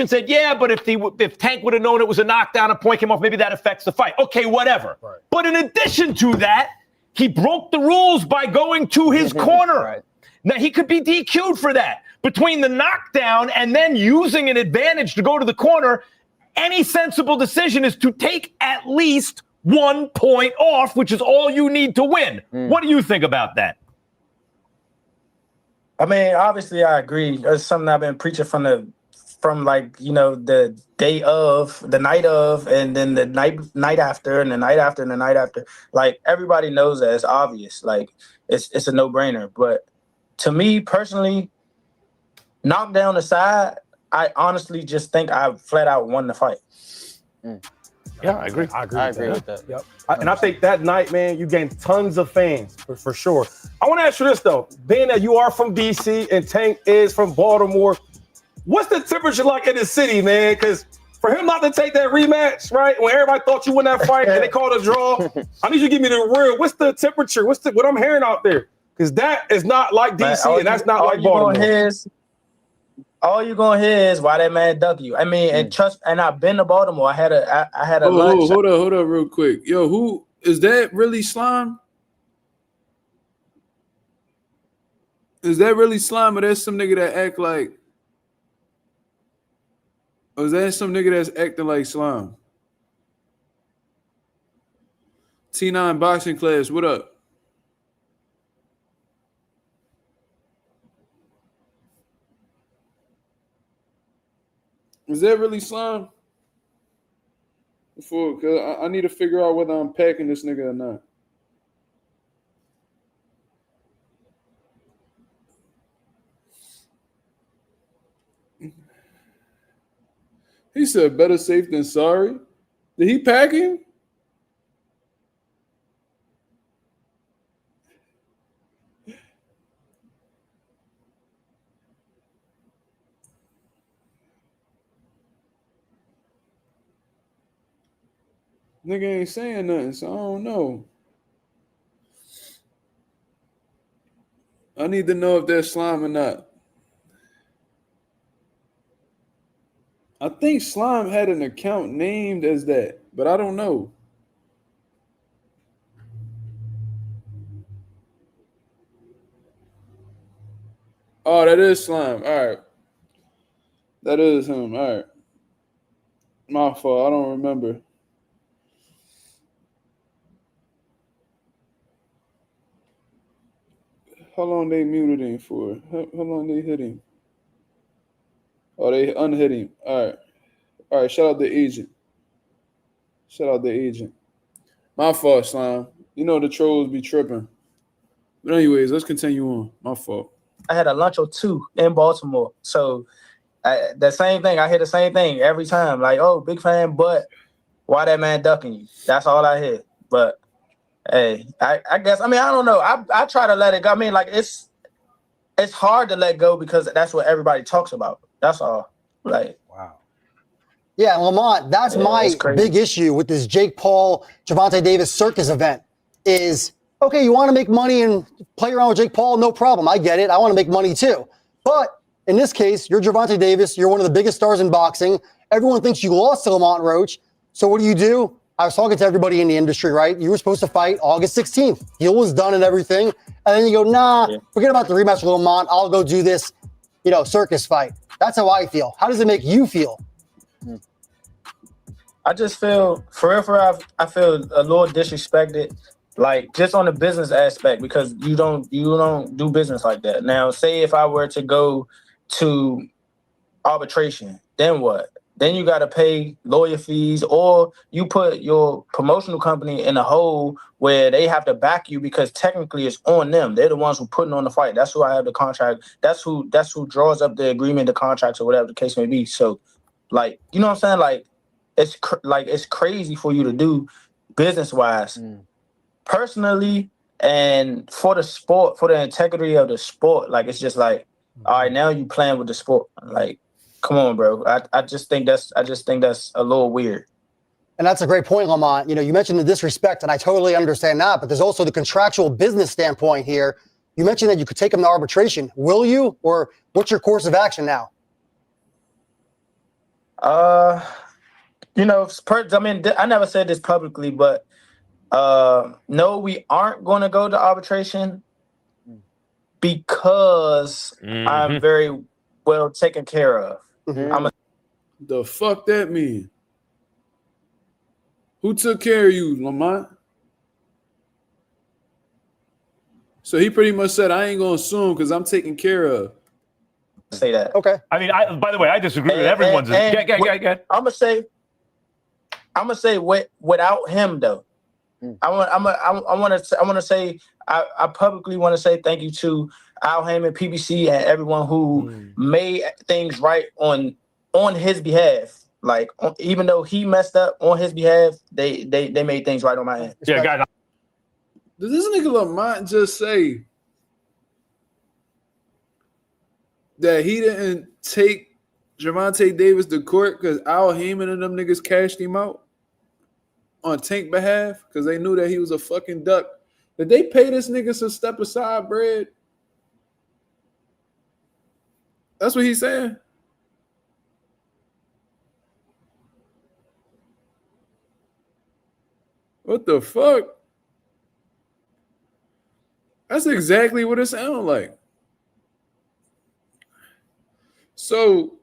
said, yeah, but if Tank would have known it was a knockdown, a point came off, maybe that affects the fight. Okay, whatever. Right. But in addition to that, he broke the rules by going to his corner. Right. Now, he could be DQ'd for that. Between the knockdown and then using an advantage to go to the corner, any sensible decision is to take at least 1 point off, which is all you need to win. What do you think about that? I mean, obviously, I agree. It's something I've been preaching from the day of, the night of, and then the night after, and the night after, and the night after. Like, everybody knows that it's obvious. Like, it's a no-brainer. But to me personally, knockdown aside, I honestly just think I flat out won the fight. Yeah, I agree. I agree with that. Yep. And I think that night, man, you gained tons of fans for sure. I want to ask you this though, being that you are from DC and Tank is from Baltimore, what's the temperature like in the city, man? Because for him not to take that rematch, right? When everybody thought you won that fight and they called a draw, I need you to give me the real. What's the temperature? What I'm hearing out there? Because that is not like DC and that's not like Baltimore. All you gonna hear is why that man duck you. I mean, and I've been to Baltimore. I had a lunch. Hold up real quick. Yo, who is that really Slime? Is that really Slime, or that's some nigga that act like, or is that some nigga that's acting like Slime? T9 boxing class, what up? Is that really Slime? Cause I need to figure out whether I'm packing this nigga or not. He said better safe than sorry. Did he pack him? Nigga ain't saying nothing, so I don't know. I need to know if they're Slime or not. I think Slime had an account named as that, but I don't know. Oh, that is Slime. All right. That is him. All right. My fault. I don't remember. How long they muted him for? How long they hit him? Oh, they unhit him. All right. Shout out the agent. My fault, Slime. You know the trolls be tripping. But anyways, let's continue on. My fault. I had a lunch or two in Baltimore. So the same thing. I hear the same thing every time. Like, oh, big fan, but why that man ducking you? That's all I hear. But hey, I guess, I mean, I don't know. I try to let it go. I mean, like, it's hard to let go because that's what everybody talks about. That's all. Like, wow. Yeah, Lamont, that's my big issue with this Jake Paul, Gervonta Davis circus event is, okay, you want to make money and play around with Jake Paul, no problem. I get it. I want to make money too. But in this case, you're Gervonta Davis. You're one of the biggest stars in boxing. Everyone thinks you lost to Lamont Roach. So what do? I was talking to everybody in the industry, right? You were supposed to fight August 16th. Deal was done and everything. And then you go, forget about the rematch with Lamont. I'll go do this, circus fight. That's how I feel. How does it make you feel? I just feel, for real, I feel a little disrespected, like just on the business aspect, because you don't do business like that. Now, say if I were to go to arbitration. Then what? Then you got to pay lawyer fees, or you put your promotional company in a hole where they have to back you because technically it's on them. They're the ones who putting on the fight. That's who I have the contract. That's who draws up the agreement, the contracts, or whatever the case may be. So, like, you know what I'm saying? Like, it's crazy for you to do business wise, personally, and for the sport, for the integrity of the sport. Like, it's just like, all right, now you playing with the sport, like. Come on, bro. I just think that's a little weird. And that's a great point, Lamont. You know, you mentioned the disrespect, and I totally understand that, but there's also the contractual business standpoint here. You mentioned that you could take him to arbitration. Will you, or what's your course of action now? You know, I mean, I never said this publicly, but no, we aren't going to go to arbitration because I'm very well taken care of. The fuck that mean? Who took care of you, Lamont? So he pretty much said, I ain't gonna assume because I'm taken care of. Say that. Okay. I mean, by the way, I disagree with everyone's. I'm gonna say without him though. I want to say I publicly want to say thank you to Al Heyman, PBC, and everyone who made things right on his behalf. Like, even though he messed up on his behalf, they made things right on my end. Yeah, guys. Does this nigga Lamont just say that he didn't take Gervonta Davis to court because Al Heyman and them niggas cashed him out on Tank behalf because they knew that he was a fucking duck? Did they pay this nigga some step aside bread? That's what he's saying. What the fuck? That's exactly what it sounded like. So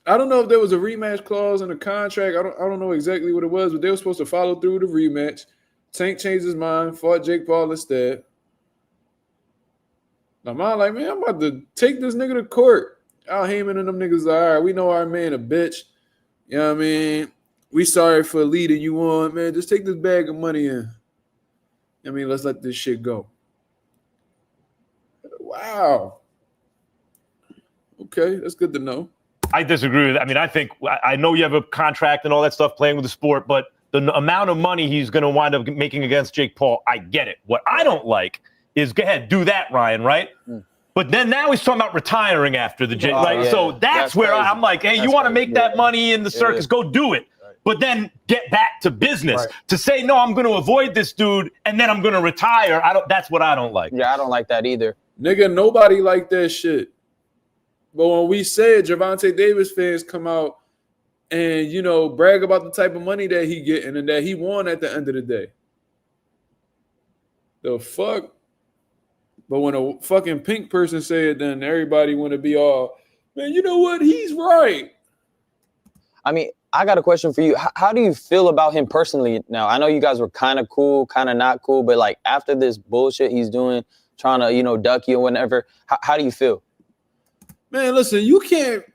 I don't know if there was a rematch clause in the contract. I don't know exactly what it was, but they were supposed to follow through the rematch. Tank changed his mind, fought Jake Paul instead. I'm like, man, I'm about to take this nigga to court. Al Heyman and them niggas are, all right, we know our man a bitch. You know what I mean? We sorry for leading you on, man. Just take this bag of money in. I mean, let's let this shit go. Wow. Okay, that's good to know. I disagree with that. I mean, I know you have a contract and all that stuff playing with the sport, but the amount of money he's going to wind up making against Jake Paul, I get it. What I don't like is, go ahead, do that, Ryan, right? But then now he's talking about retiring after the Jake. So that's where I'm like, hey, you want to make that money in the circus, go do it. But then get back to business. Right. To say, no, I'm going to avoid this dude and then I'm going to retire, that's what I don't like. Yeah, I don't like that either. Nigga, nobody like that shit. But when we said Gervonta Davis fans come out and, you know, brag about the type of money that he getting and that he won at the end of the day. The fuck? But when a fucking pink person say it, then everybody want to be all, man, you know what? He's right. I mean, I got a question for you. How do you feel about him personally now? I know you guys were kind of cool, kind of not cool, but like after this bullshit he's doing, trying to, you know, duck you or whatever, how do you feel? Man, listen, you can't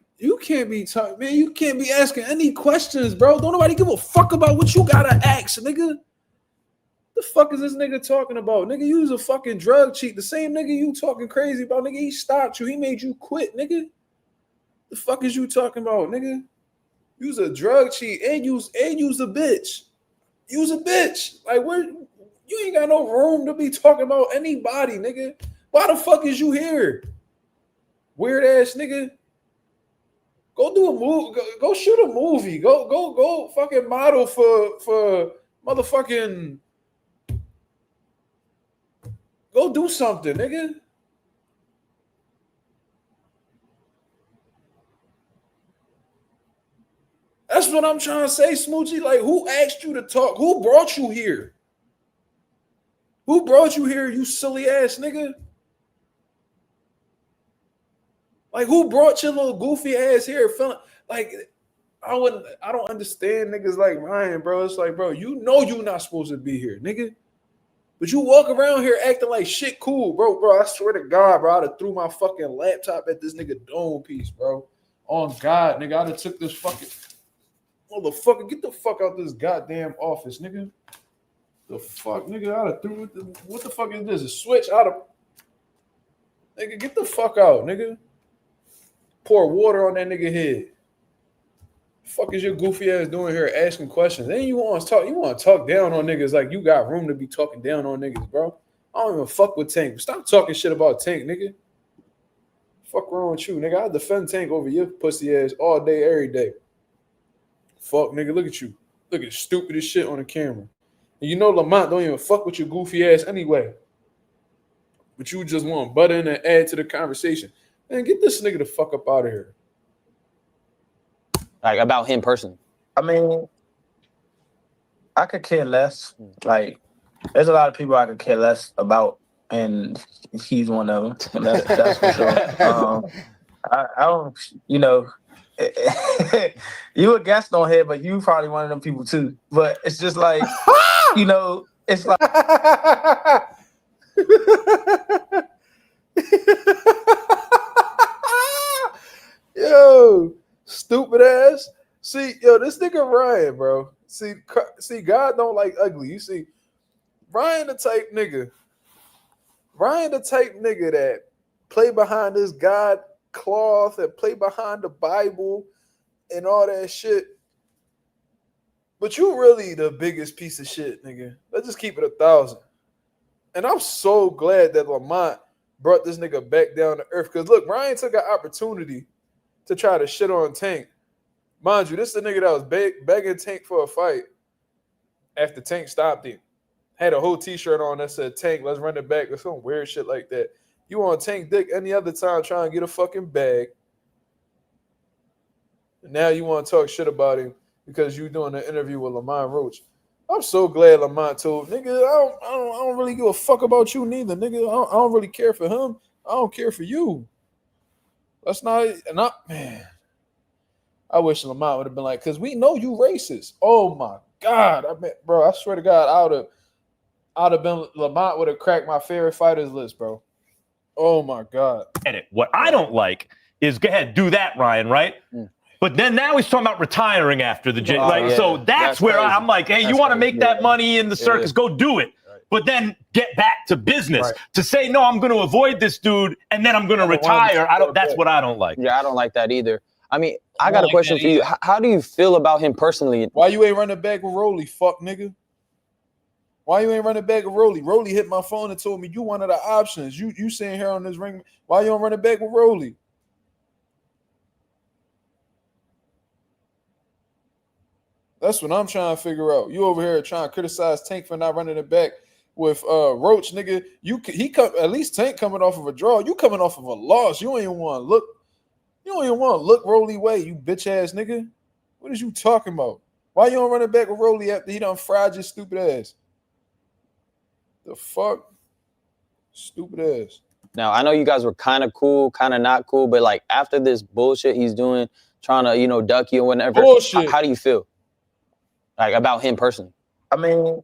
be talking, man, you can't be asking any questions, bro. Don't nobody give a fuck about what you gotta ask, nigga. The fuck is this nigga talking about? Nigga, you was a fucking drug cheat. The same nigga you talking crazy about, nigga, he stopped you. He made you quit, nigga. The fuck is you talking about, nigga? You was a drug cheat and you was a bitch. You was a bitch. Like, where you ain't got no room to be talking about anybody, nigga. Why the fuck is you here? Weird ass nigga. Go do a movie. Go shoot a movie. Go fucking model for motherfucking. Go do something, nigga. That's what I'm trying to say, Smoochie. Like, who asked you to talk? Who brought you here? Who brought you here, you silly ass nigga? Like, who brought your little goofy ass here? Like, I don't understand niggas like Ryan, bro. It's like, bro, you know you're not supposed to be here, nigga. But you walk around here acting like shit cool, bro. Bro, I swear to God, bro, I'd have threw my fucking laptop at this nigga dome piece, bro. On God, nigga, I'd have took this fucking motherfucker. Get the fuck out this goddamn office, nigga. The fuck, nigga, I'd have threw it. What the fuck is this? A switch? Nigga, get the fuck out, nigga. Pour water on that nigga head. Fuck is your goofy ass doing here asking questions? Then you want to talk down on niggas like you got room to be talking down on niggas, bro. I don't even fuck with Tank. Stop talking shit about Tank, nigga. Fuck wrong with you, nigga. I defend Tank over your pussy ass all day, every day. Fuck, nigga, look at you. Look at stupid as shit on the camera. And you know Lamont don't even fuck with your goofy ass anyway. But you just want to butt in and add to the conversation. Man, get this nigga the fuck up out of here. Like, about him personally. I mean, I could care less. Like, there's a lot of people I could care less about, and he's one of them. That's for sure. I don't, you know, you a guest on here, but you probably one of them people too. But it's just like, you know, it's like. Yo, stupid ass. See, yo, this nigga Ryan, bro. See, God don't like ugly. You see, Ryan the type nigga that play behind this God cloth and play behind the Bible and all that shit. But you really the biggest piece of shit, nigga. Let's just keep it 1,000. And I'm so glad that Lamont brought this nigga back down to earth. Because look, Ryan took an opportunity to try to shit on Tank. Mind you, this is the nigga that was begging Tank for a fight after Tank stopped him. Had a whole t-shirt on that said, Tank, let's run it back, or some weird shit like that. You on Tank dick any other time trying to get a fucking bag. And now you want to talk shit about him because you doing an interview with Lamont Roach. I'm so glad Lamont told, nigga, I don't really give a fuck about you neither, nigga. I don't really care for him. I don't care for you. That's not, man. I wish Lamont would have been like, because we know you racist. Oh my God. Bro, I swear to God, I'd have been, Lamont would have cracked my favorite fighters list, bro. Oh my God. What I don't like is, go ahead, do that, Ryan, right? But then now he's talking about retiring after the gym. So that's where I'm like, hey, you want to make that money in the circus, go do it. But then get back to business. Right. To say, no, I'm going to avoid this dude and then I'm going to retire. That's what I don't like. Yeah, I don't like that either. I mean, I got a question for you. How do you feel about him personally? Why you ain't running back with Rolly, fuck nigga? Why you ain't running back with Rolly? Rolly hit my phone and told me you one of the options. You sitting here on this ring. Why you don't run it back with Rolly? That's what I'm trying to figure out. You over here trying to criticize Tank for not running it back with Roach, nigga. At least Tank coming off of a draw. You coming off of a loss. You don't even want to look. You don't even want to look Rolly way, you bitch ass nigga. What is you talking about? Why you don't run it back with Rolly after he done fried your stupid ass? The fuck? Stupid ass. Now, I know you guys were kind of cool, kind of not cool, but like after this bullshit he's doing, trying to, duck you or whatever, how do you feel? Like about him personally? I mean,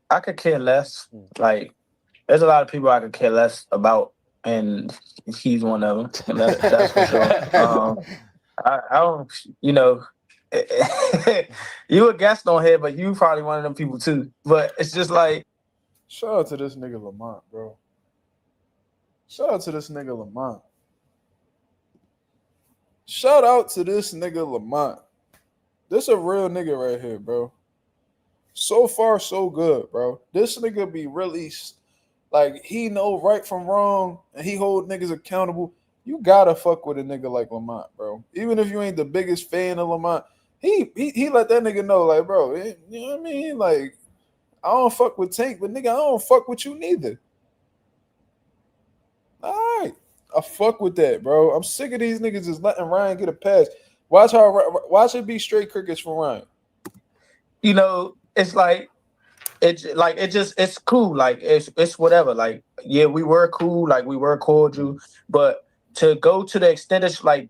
I could care less. Like, there's a lot of people I could care less about, and he's one of them. That's for sure. I don't, you a guest on here, but you probably one of them people too. But it's just like, shout out to this nigga Lamont, bro. Shout out to this nigga Lamont. Shout out to this nigga Lamont. This a real nigga right here, bro. So far, so good, bro. This nigga be really, like, he know right from wrong, and he hold niggas accountable. You gotta fuck with a nigga like Lamont, bro. Even if you ain't the biggest fan of Lamont, he let that nigga know, like, bro, you know what I mean? Like, I don't fuck with Tank, but nigga, I don't fuck with you neither. All right. I fuck with that, bro. I'm sick of these niggas just letting Ryan get a pass. Watch it be straight crickets for Ryan. It's like it's cool. Like it's whatever. Like, yeah, we were cool, like we were cordial, but to go to the extent it's like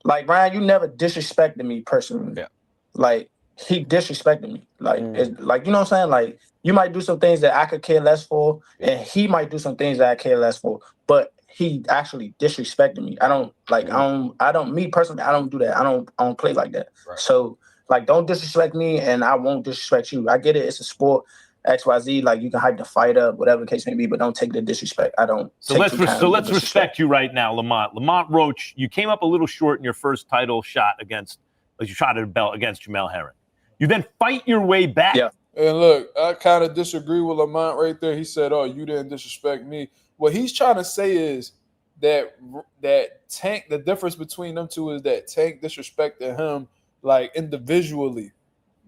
Ryan, you never disrespected me personally. Yeah. Like he disrespected me. Like, it's, like, you know what I'm saying? Like, you might do some things that I could care less for, and he might do some things that I care less for. But he actually disrespected me. I don't like. I don't. Me personally, I don't do that. I don't play like that. Right. So, like, don't disrespect me, and I won't disrespect you. I get it. It's a sport. XYZ. Like, you can hype the fight up, whatever the case may be, but don't take the disrespect. I don't. So let's respect you right now, Lamont. Lamont Roach, you came up a little short in your first title shot against, as you shot at a belt against Jamel Herring. You then fight your way back. Yeah. And look, I kind of disagree with Lamont right there. He said, "Oh, you didn't disrespect me." What he's trying to say is that Tank. The difference between them two is that Tank disrespected him like individually,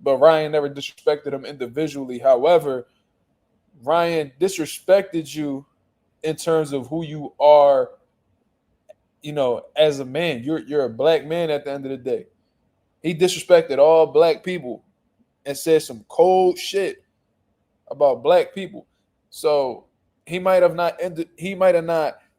but Ryan never disrespected him individually. However, Ryan disrespected you in terms of who you are. You know, as a man, you're a black man at the end of the day. He disrespected all black people and said some cold shit about black people. So he might have not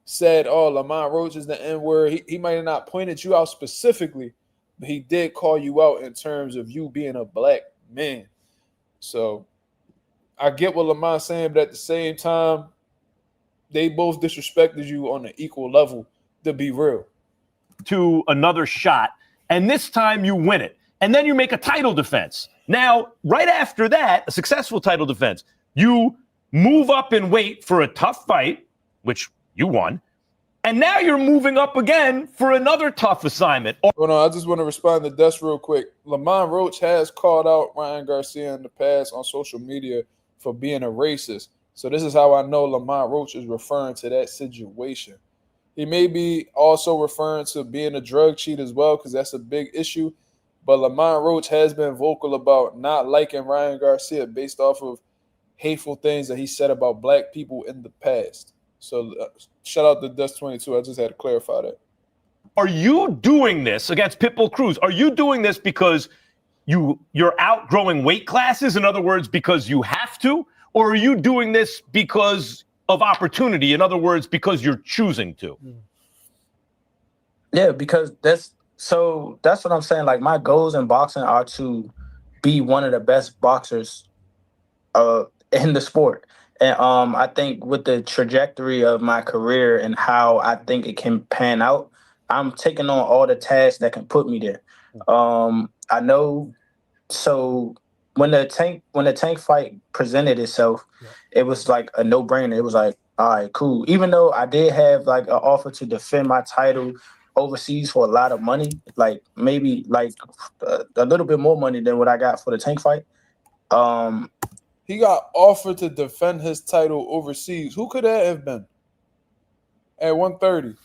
said, "Oh, Lamont Roach is the N-word." He might have not pointed you out specifically, but he did call you out in terms of you being a black man. So I get what Lamont's saying, but at the same time, they both disrespected you on an equal level, to be real. To another shot, and this time you win it. And then you make a title defense. Now, right after that, a successful title defense, you move up in weight for a tough fight, which you won. And now you're moving up again for another tough assignment. Hold on, I just want to respond to Des real quick. Lamont Roach has called out Ryan Garcia in the past on social media for being a racist. So this is how I know Lamont Roach is referring to that situation. He may be also referring to being a drug cheat as well, because that's a big issue. But Lamont Roach has been vocal about not liking Ryan Garcia based off of hateful things that he said about black people in the past. So shout out to Dust22. I just had to clarify that. Are you doing this against Pitbull Cruz? Are you doing this because you're outgrowing weight classes? In other words, because you have to? Or are you doing this because of opportunity? In other words, because you're choosing to? Yeah, because that's what I'm saying. Like, my goals in boxing are to be one of the best boxers in the sport. And I think with the trajectory of my career and how I think it can pan out, I'm taking on all the tasks that can put me there. I know. So when the tank fight presented itself, it was like a no-brainer. It was like, all right, cool. Even though I did have like an offer to defend my title overseas for a lot of money, like maybe like a little bit more money than what I got for the tank fight. He got offered to defend his title overseas. Who could that have been? At 130.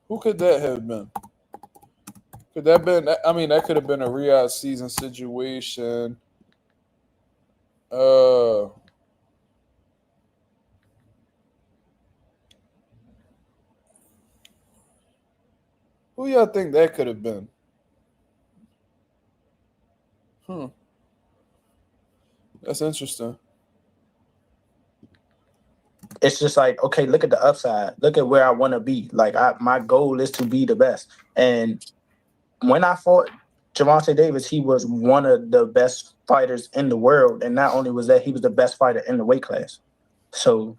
Who could that have been? Could that been? I mean, that could have been a Riyadh season situation. Who y'all think that could have been? That's interesting. It's just like, okay, look at the upside. Look at where I want to be. Like, my goal is to be the best. And when I fought Gervonta Davis, he was one of the best fighters in the world. And not only was that, he was the best fighter in the weight class. So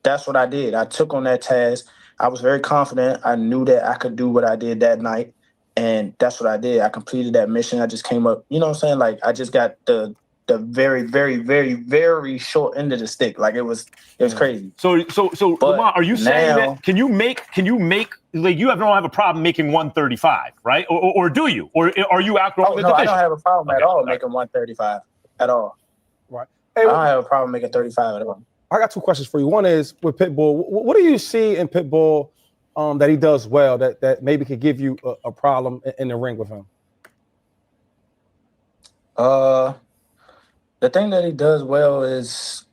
that's what I did. I took on that task. I was very confident. I knew that I could do what I did that night. And that's what I did. I completed that mission. I just came up, you know what I'm saying? Like, I just got the very, very, very, very short end of the stick. Like, it was crazy. So Lamont, are you saying that can you make like, you don't have a problem making 135, right? Or do you? Or are you outgrowing the division? I don't have a problem at all making 135 at all. Right. Hey, I don't have a problem making 35 at all. I got two questions for you. One is with Pitbull. What do you see in Pitbull that he does well that maybe could give you a problem in the ring with him? The thing that he does well is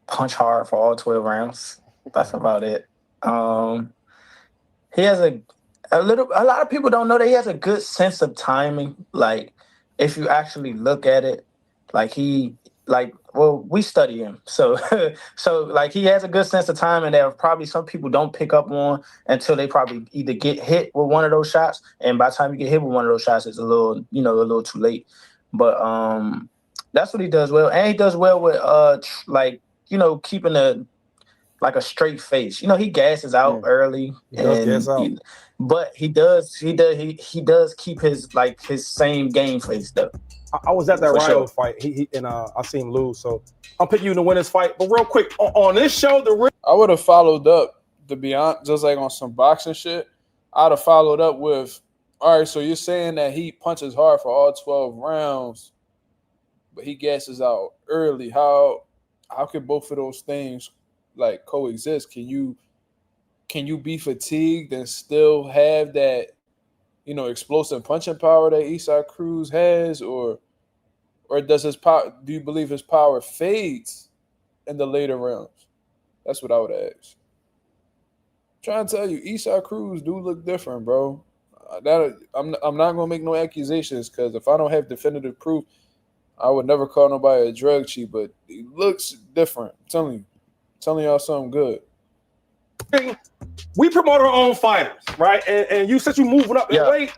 punch hard for all 12 rounds. That's about it. He has a lot of people don't know that he has a good sense of timing. Like, if you actually look at it, like, he we study him. So like he has a good sense of time, and there are probably some people don't pick up on until they probably either get hit with one of those shots, and by the time you get hit with one of those shots, it's a little too late. But that's what he does well, and he does well with keeping a straight face. He gasses out early, but he does keep his same game face though. I was at that Ryo fight. He and I seen him lose, so I'm picking you to win this fight. But real quick, on this show, I would have followed up, to be honest, just like on some boxing shit. I'd have followed up with, all right, so you're saying that he punches hard for all 12 rounds, but he gasses out early. How can both of those things like coexist? Can you be fatigued and still have that, explosive punching power that Isaac Cruz has, or does his power? Do you believe his power fades in the later rounds? That's what I would ask. I'm trying to tell you, Isaac Cruz do look different, bro. I'm not gonna make no accusations, because if I don't have definitive proof, I would never call nobody a drug cheat. But he looks different. I'm telling y'all something good. We promote our own fighters, right? And you said you moving up in weight.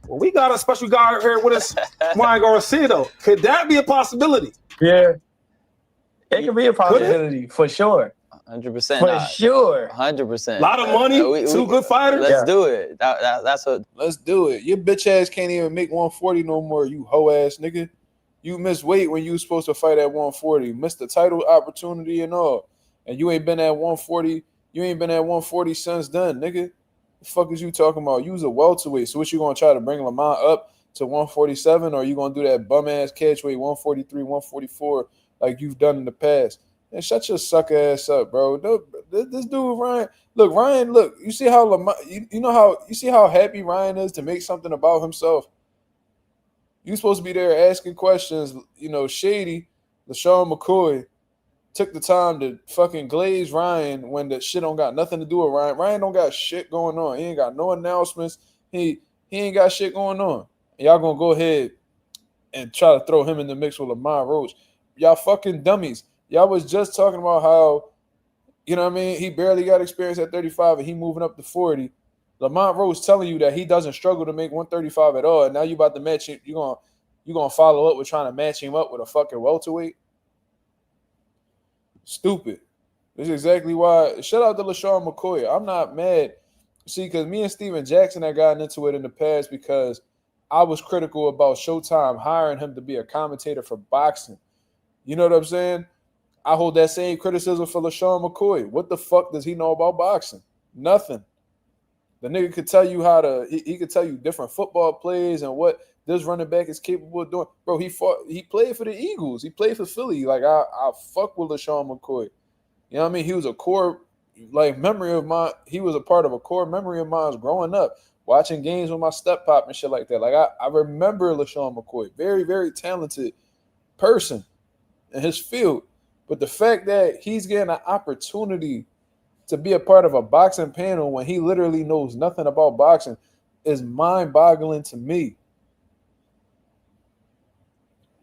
Well, we got a special guy here with us, Ryan Garcia, though. Could that be a possibility? Yeah. It could be a possibility, for sure. 100%. For sure. 100%. A lot of money, two good fighters. Let's do it. That's what. Let's do it. Your bitch ass can't even make 140 no more, you hoe ass nigga. You missed weight when you was supposed to fight at 140. Missed the title opportunity and all. And you ain't been at 140. You ain't been at 140 since then, nigga. The fuck is you talking about? You was a welterweight. So what, you gonna try to bring Lamont up to 147, or you gonna do that bum ass catchweight 143, 144 like you've done in the past? And shut your sucker ass up, bro. This dude Ryan. Look. You see how Lamont? You see how happy Ryan is to make something about himself. You supposed to be there asking questions. Shady, LaShawn McCoy took the time to fucking glaze Ryan when the shit don't got nothing to do with Ryan. Ryan don't got shit going on. He ain't got no announcements. He ain't got shit going on. And y'all gonna go ahead and try to throw him in the mix with Lamont Roach. Y'all fucking dummies. Y'all was just talking about how, he barely got experience at 35 and he moving up to 40. Lamont Roach telling you that he doesn't struggle to make 135 at all, and now you about to match him. You gonna follow up with trying to match him up with a fucking welterweight? Stupid. This is exactly why. Shout out to LaShawn McCoy. I'm not mad. See, because me and Steven Jackson had gotten into it in the past because I was critical about Showtime hiring him to be a commentator for boxing. You know what I'm saying? I hold that same criticism for LaShawn McCoy. What the fuck does he know about boxing? Nothing. The nigga could tell you he could tell you different football plays and what this running back is capable of doing. Bro, he played for the Eagles. He played for Philly. Like, I fuck with LaShawn McCoy. You know what I mean? He was a core, memory of mine. He was a part of a core memory of mine growing up, watching games with my step pop and shit like that. Like, I remember LaShawn McCoy. Very, very talented person in his field. But the fact that he's getting an opportunity to be a part of a boxing panel when he literally knows nothing about boxing is mind-boggling to me.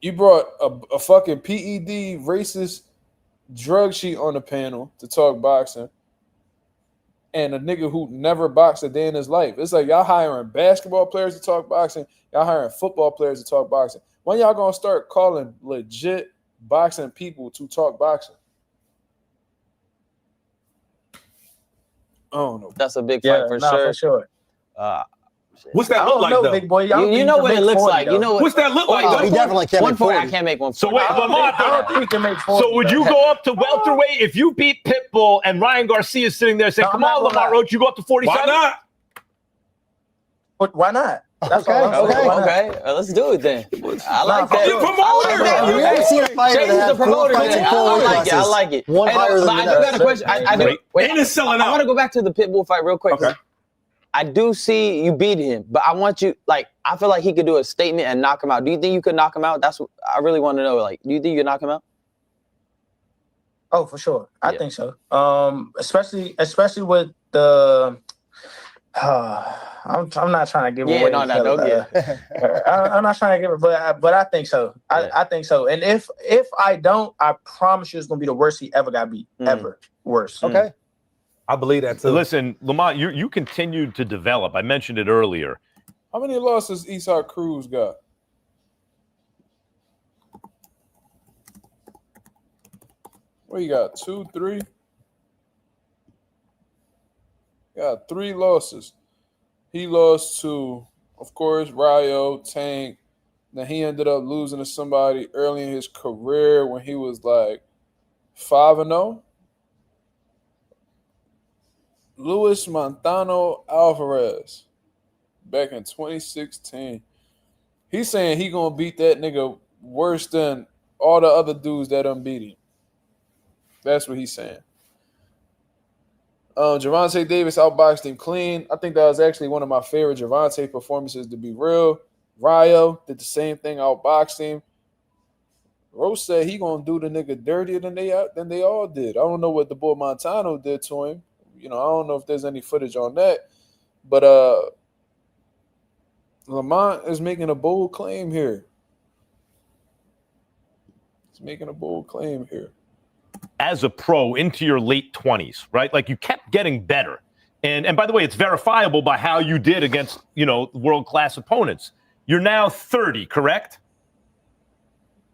You brought a fucking PED racist drug sheet on the panel to talk boxing, and a nigga who never boxed a day in his life. It's like y'all hiring basketball players to talk boxing, y'all hiring football players to talk boxing. When y'all gonna start calling legit boxing people to talk boxing? I don't know. That's a big fight for sure. What's that look like, though? Big boy. You know what it looks like. You know what? What's that look like? He definitely can't make 40. I can't make 140. So wait, Lamont, I don't think he can make 40. so would you go up to welterweight if you beat Pitbull and Ryan Garcia is sitting there saying, "Come on, Lamont Roach, you go up to 47"? Why not? Why not? That's all. Okay. Let's do it then. I like that. You're promoter. We haven't seen a fighter Change that the has four promoter. fights in 4 weight I like it. One higher than the I do got a question. I do. Wait, Ennis selling I out. want to go back to the Pitbull fight real quick. Okay. I do see you beat him, but I want you, I feel like he could do a statement and knock him out. Do you think you could knock him out? That's what I really want to know. Do you think you could knock him out? Oh, for sure. I think so. Especially with the I'm not trying to give Yeah, away. no, don't get it. I'm not trying to give it, but I think so. I think so. And if I don't, I promise you, it's gonna be the worst he ever got beat. Ever worse. Okay. I believe that too. Listen, Lamont, you continued to develop. I mentioned it earlier. How many losses Eastside Cruz got? What you got? 2, 3? Got 3 losses. He lost to, of course, Ryo, Tank. Then he ended up losing to somebody early in his career when he was like 5-0. Luis Montano Alvarez back in 2016. He's saying he gonna beat that nigga worse than all the other dudes that unbeat him. That's what he's saying. Gervonta Davis outboxed him clean. I think that was actually one of my favorite Gervonta performances, to be real. Ryo did the same thing, outboxed him. Roach said he gonna do the nigga dirtier than they all did. I don't know what the boy Montano did to him. I don't know if there's any footage on that. But Lamont is making a bold claim here. He's making a bold claim here. As a pro into your late 20s, right? Like you kept getting better. And by the way, it's verifiable by how you did against, world-class opponents. You're now 30, correct?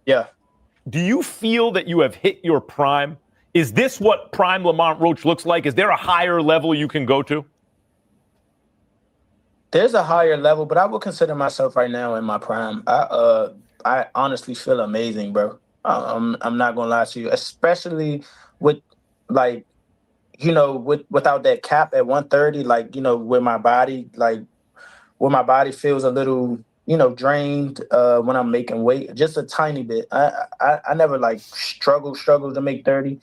Yeah. Do you feel that you have hit your prime? Is this what prime Lamont Roach looks like? Is there a higher level you can go to? There's a higher level, but I would consider myself right now in my prime. I honestly feel amazing, bro. I'm not gonna lie to you, especially with without that cap at 130, where my body feels a little, drained when I'm making weight, just a tiny bit. I never struggled to make 30.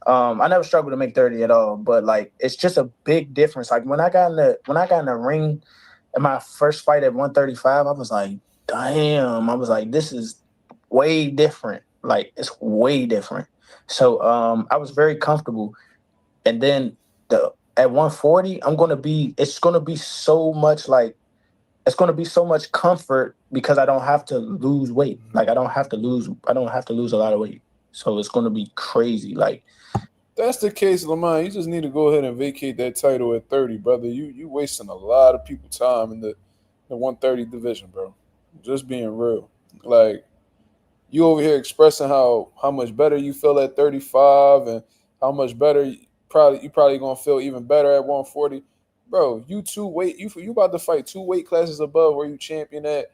I never struggled to make 30 at all, but it's just a big difference. Like when I got in the ring in my first fight at 135, I was like, damn, I was like, this is way different. It's way different. So I was very comfortable. And then at 140, it's gonna be so much comfort because I don't have to lose weight. I don't have to lose a lot of weight. So it's gonna be crazy. That's the case, Lamont. You just need to go ahead and vacate that title at 30, brother. You wasting a lot of people's time in the 130 division, bro. Just being real. You over here expressing how much better you feel at 35 and how much better you probably gonna feel even better at 140. Bro, you about to fight 2 weight classes above where you champion at.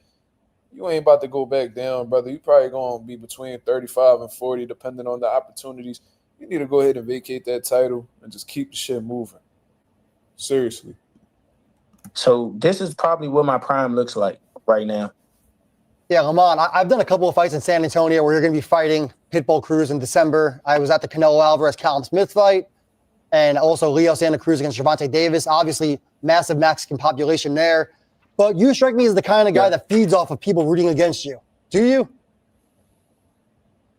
You ain't about to go back down, brother. You probably gonna be between 35 and 40, depending on the opportunities. You need to go ahead and vacate that title and just keep the shit moving. Seriously. So this is probably what my prime looks like right now. Yeah, Lamont, I've done a couple of fights in San Antonio where you're going to be fighting Pitbull Cruz in December. I was at the Canelo Alvarez-Callum Smith fight, and also Leo Santa Cruz against Gervonta Davis. Obviously, massive Mexican population there. But you strike me as the kind of guy that feeds off of people rooting against you. Do you?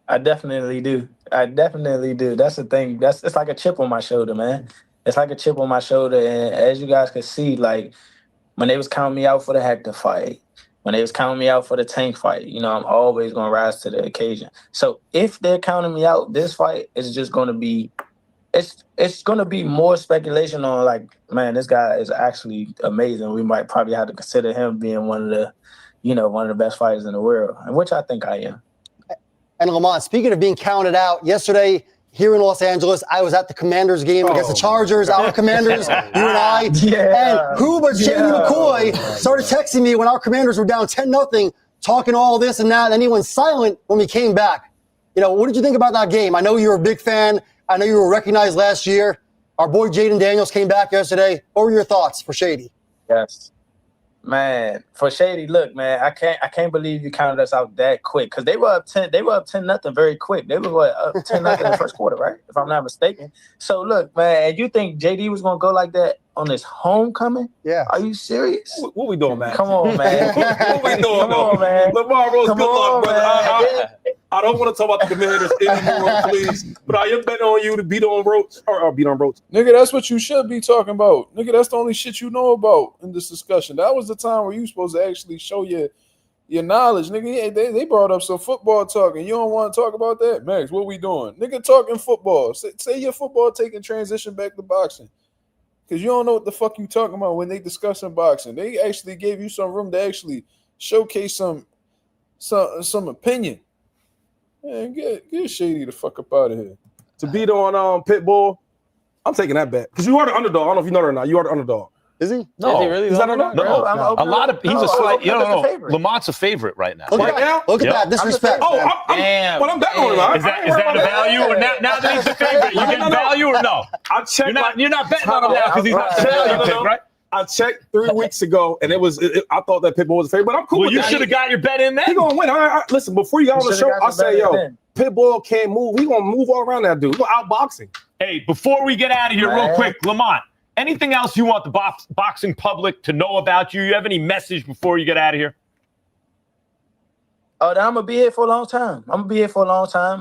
I definitely do. That's the thing. It's like a chip on my shoulder, man. It's like a chip on my shoulder. And as you guys can see, when they was counting me out for the Hector fight, when they was counting me out for the Tank fight, I'm always going to rise to the occasion. So if they're counting me out, this fight is just going to be, it's going to be more speculation on man, this guy is actually amazing. We might probably have to consider him being one of the best fighters in the world, and which I think I am. And Lamont, speaking of being counted out, yesterday here in Los Angeles, I was at the Commanders game against the Chargers, our Commanders, you and I. Yeah. And who but Jamie McCoy started texting me when our Commanders were down 10-0, talking all this and that, and then he went silent when we came back. What did you think about that game? I know you were a big fan. I know you were recognized last year. Our boy Jaden Daniels came back yesterday. What were your thoughts for Shady? Yes. Man, for Shady, look, man, I can't believe you counted us out that quick because they were up 10-0 very quick. They were up 10-0 in the first quarter, right? If I'm not mistaken. So look, man, you think JD was gonna go like that on his homecoming? Yeah. Are you serious? What we doing, man? Come on, man. What we doing, Come on, man. Lamar Rose, Come good luck, on, brother. I don't want to talk about the Commanders anymore, please. But I am betting on you to beat on Roach or beat on Roach. Nigga, that's what you should be talking about. Nigga, that's the only shit you know about in this discussion. That was the time where you supposed to actually show your knowledge. Nigga, they brought up some football talk, and you don't want to talk about that? Max, what we doing? Nigga, talking football. Say your football taking transition back to boxing. Because you don't know what the fuck you talking about when they discussing boxing. They actually gave you some room to actually showcase some opinion. Man, get Shady the fuck up out of here. To beat on Pitbull, I'm taking that bet. Because you are the underdog. I don't know if you know it or not. You are the underdog. Is he? Is No. he really Is that underdog? No. No. A lot of he's a slight. You don't know. Lamont's a favorite right now. Look at that disrespect. Oh, I'm betting on it. Is that a value or now that he's a favorite? You getting value or no? I checked. You're not betting on him now because he's not a value pick, right? I checked 3 weeks ago, and I thought that Pitbull was a favorite, but I'm cool with that. Well, you should have got your bet in there. He gonna win. Listen, before you got on the show, I say, Pitbull can't move. He gonna move all around that dude. He's gonna outboxing. Hey, before we get out of here, real quick, Lamont, anything else you want the boxing public to know about you? You have any message before you get out of here? I'm gonna be here for a long time.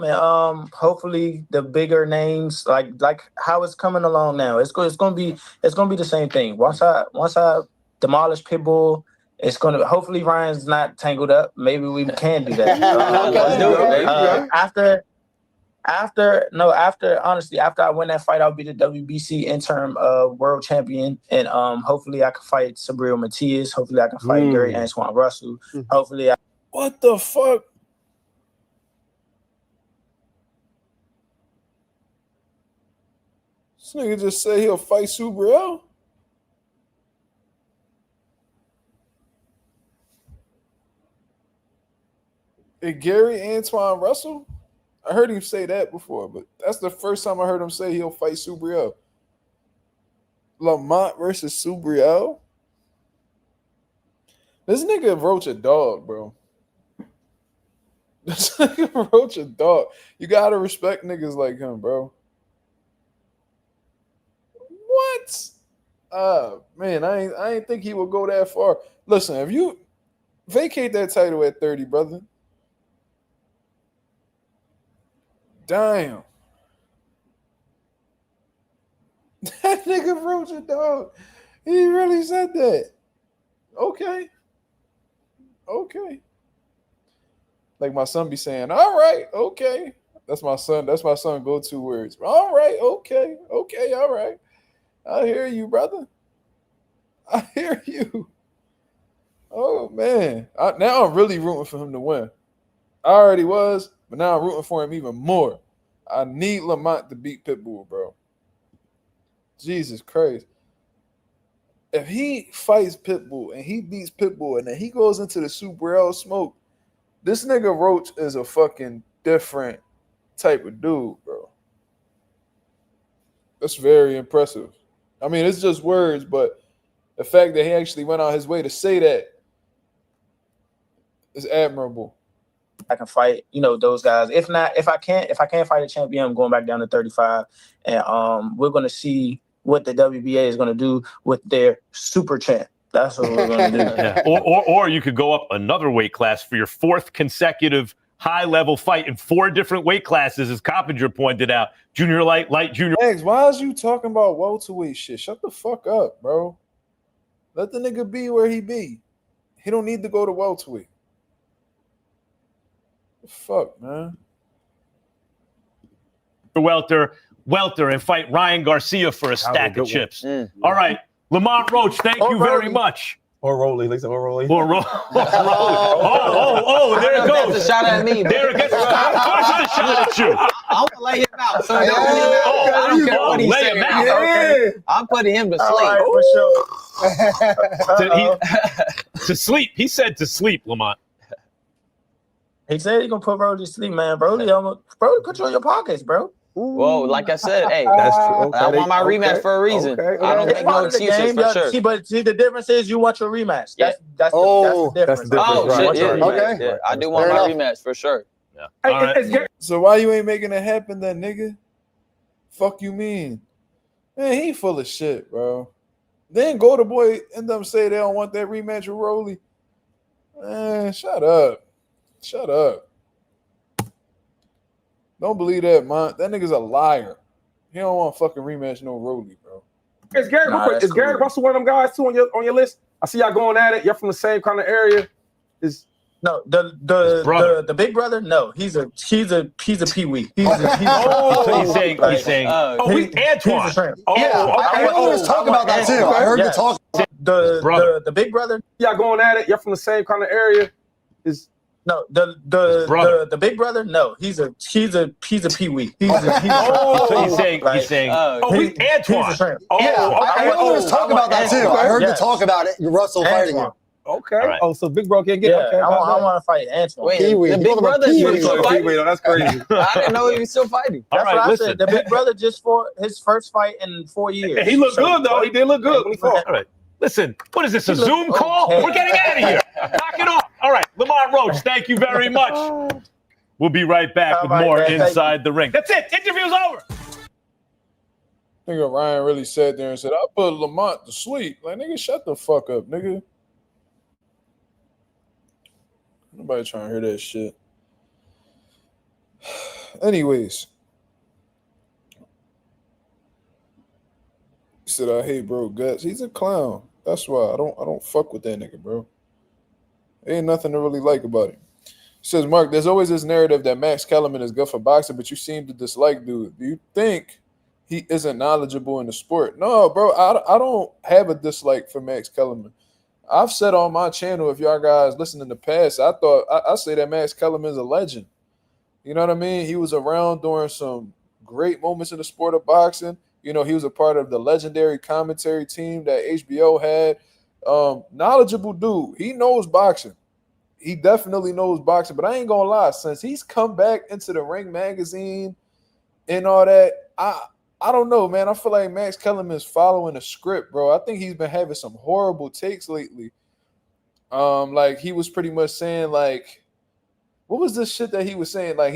And hopefully the bigger names, like how it's coming along now, it's gonna be the same thing. Once I demolish Pitbull, it's gonna hopefully Ryan's not tangled up. Maybe we can do that. After I win that fight, I'll be the WBC interim world champion, and hopefully I can fight Sabril Matias. Hopefully I can fight Gary Antoine Russell. Hopefully What the fuck? This nigga just say he'll fight Subriel? And Gary Antoine Russell? I heard him say that before, but that's the first time I heard him say he'll fight Subriel. Lamont versus Subriel? This nigga Roach a dog, bro. This nigga Roach a dog. You gotta respect niggas like him, bro. What? Man, I ain't think he would go that far. Listen, if you vacate that title at 30, brother. Damn. That nigga Roach a dog. He really said that. Okay. Like my son be saying, all right, okay. That's my son go-to words. All right, okay, all right. I hear you, brother. I hear you. Oh, man. Now I'm really rooting for him to win. I already was, but now I'm rooting for him even more. I need Lamont to beat Pitbull, bro. Jesus Christ. If he fights Pitbull and he beats Pitbull and then he goes into the Super L smoke, this nigga Roach is a fucking different type of dude, bro. That's very impressive. I mean, it's just words, but the fact that he actually went out his way to say that is admirable. I can fight, those guys. If I can't fight a champion, I'm going back down to 35, and we're gonna see what the WBA is gonna do with their super champ. That's what we're gonna do. Yeah. Or you could go up another weight class for your fourth consecutive high-level fight in 4 different weight classes, as Coppinger pointed out. Junior light, junior. Max, why is you talking about welterweight shit? Shut the fuck up, bro. Let the nigga be where he be. He don't need to go to welterweight. The fuck, man. Welter and fight Ryan Garcia for a stack of chips. All right, Lamont Roach, thank you very much. Or Rolly, Lisa, or Rolly. Oh, there it goes. That's a shot at me. There it goes. Of course it's a shot at you. I'm gonna lay him out. So I don't care what he said. I'm putting him to sleep. To sleep. He said to sleep, Lamont. He said he's gonna put Brody to sleep, man. Brody put you in your pockets, bro. Well, like I said, hey, that's true. Okay. I want my rematch for a reason. I don't make no excuses for sure. But the difference is you want your rematch. That's the difference. Oh, shit, yeah. Okay. Yeah, I do want my rematch for sure. Yeah. Right. So why you ain't making it happen then, nigga? Fuck you mean? Man, he full of shit, bro. Then Golden Boy end up say they don't want that rematch with Rolly. Man, shut up. Don't believe that, man. That nigga's a liar. He don't want to fucking rematch no Rolly, bro. Is Garrett Russell one of them guys too on your list? I see y'all going at it. You're from the same kind of area. No, the big brother. No, he's a peewee. He's saying Antoine. I heard there was talk about that too. I heard the talk. The big brother. Y'all going at it. You're from the same kind of area. No, the big brother. No, he's a peewee. He's saying I Antoine. heard there was talk about that too. I heard the talk about it. Russell fighting him. Okay. Right. Oh, so Big Bro can't get. Yeah, okay, I want to fight Antoine. Wait, the big brother is still fighting. That's crazy. I didn't know he was still fighting. That's what I said. The big brother just fought his first fight in 4 years. And he looked good though. He did look good when he fought. All right. Listen, what is this, a Zoom call? We're getting out of here. Knock it off. All right, Lamont Roach, thank you very much. We'll be right back with more Inside the Ring. That's it. Interview's over. I think Ryan really sat there and said, I put Lamont to sleep. Like, nigga, shut the fuck up, nigga. Nobody trying to hear that shit. Anyways. He said, I hate bro guts. He's a clown. That's why I don't fuck with that nigga, bro. There ain't nothing to really like about him. He says, Mark, there's always this narrative that Max Kellerman is good for boxing, but you seem to dislike dude. Do you think he isn't knowledgeable in the sport? No, bro, I don't have a dislike for Max Kellerman. I've said on my channel, if y'all guys listen in the past, I say that Max Kellerman's a legend. You know what I mean? He was around during some great moments in the sport of boxing. You know, he was a part of the legendary commentary team that HBO had. Knowledgeable dude. He knows boxing. He definitely knows boxing. But I ain't gonna lie, since he's come back into the Ring magazine and all that, I don't know, man. I feel like Max Kellerman is following a script, bro. I think he's been having some horrible takes lately. Like he was pretty much saying, like, what was this shit that he was saying? Like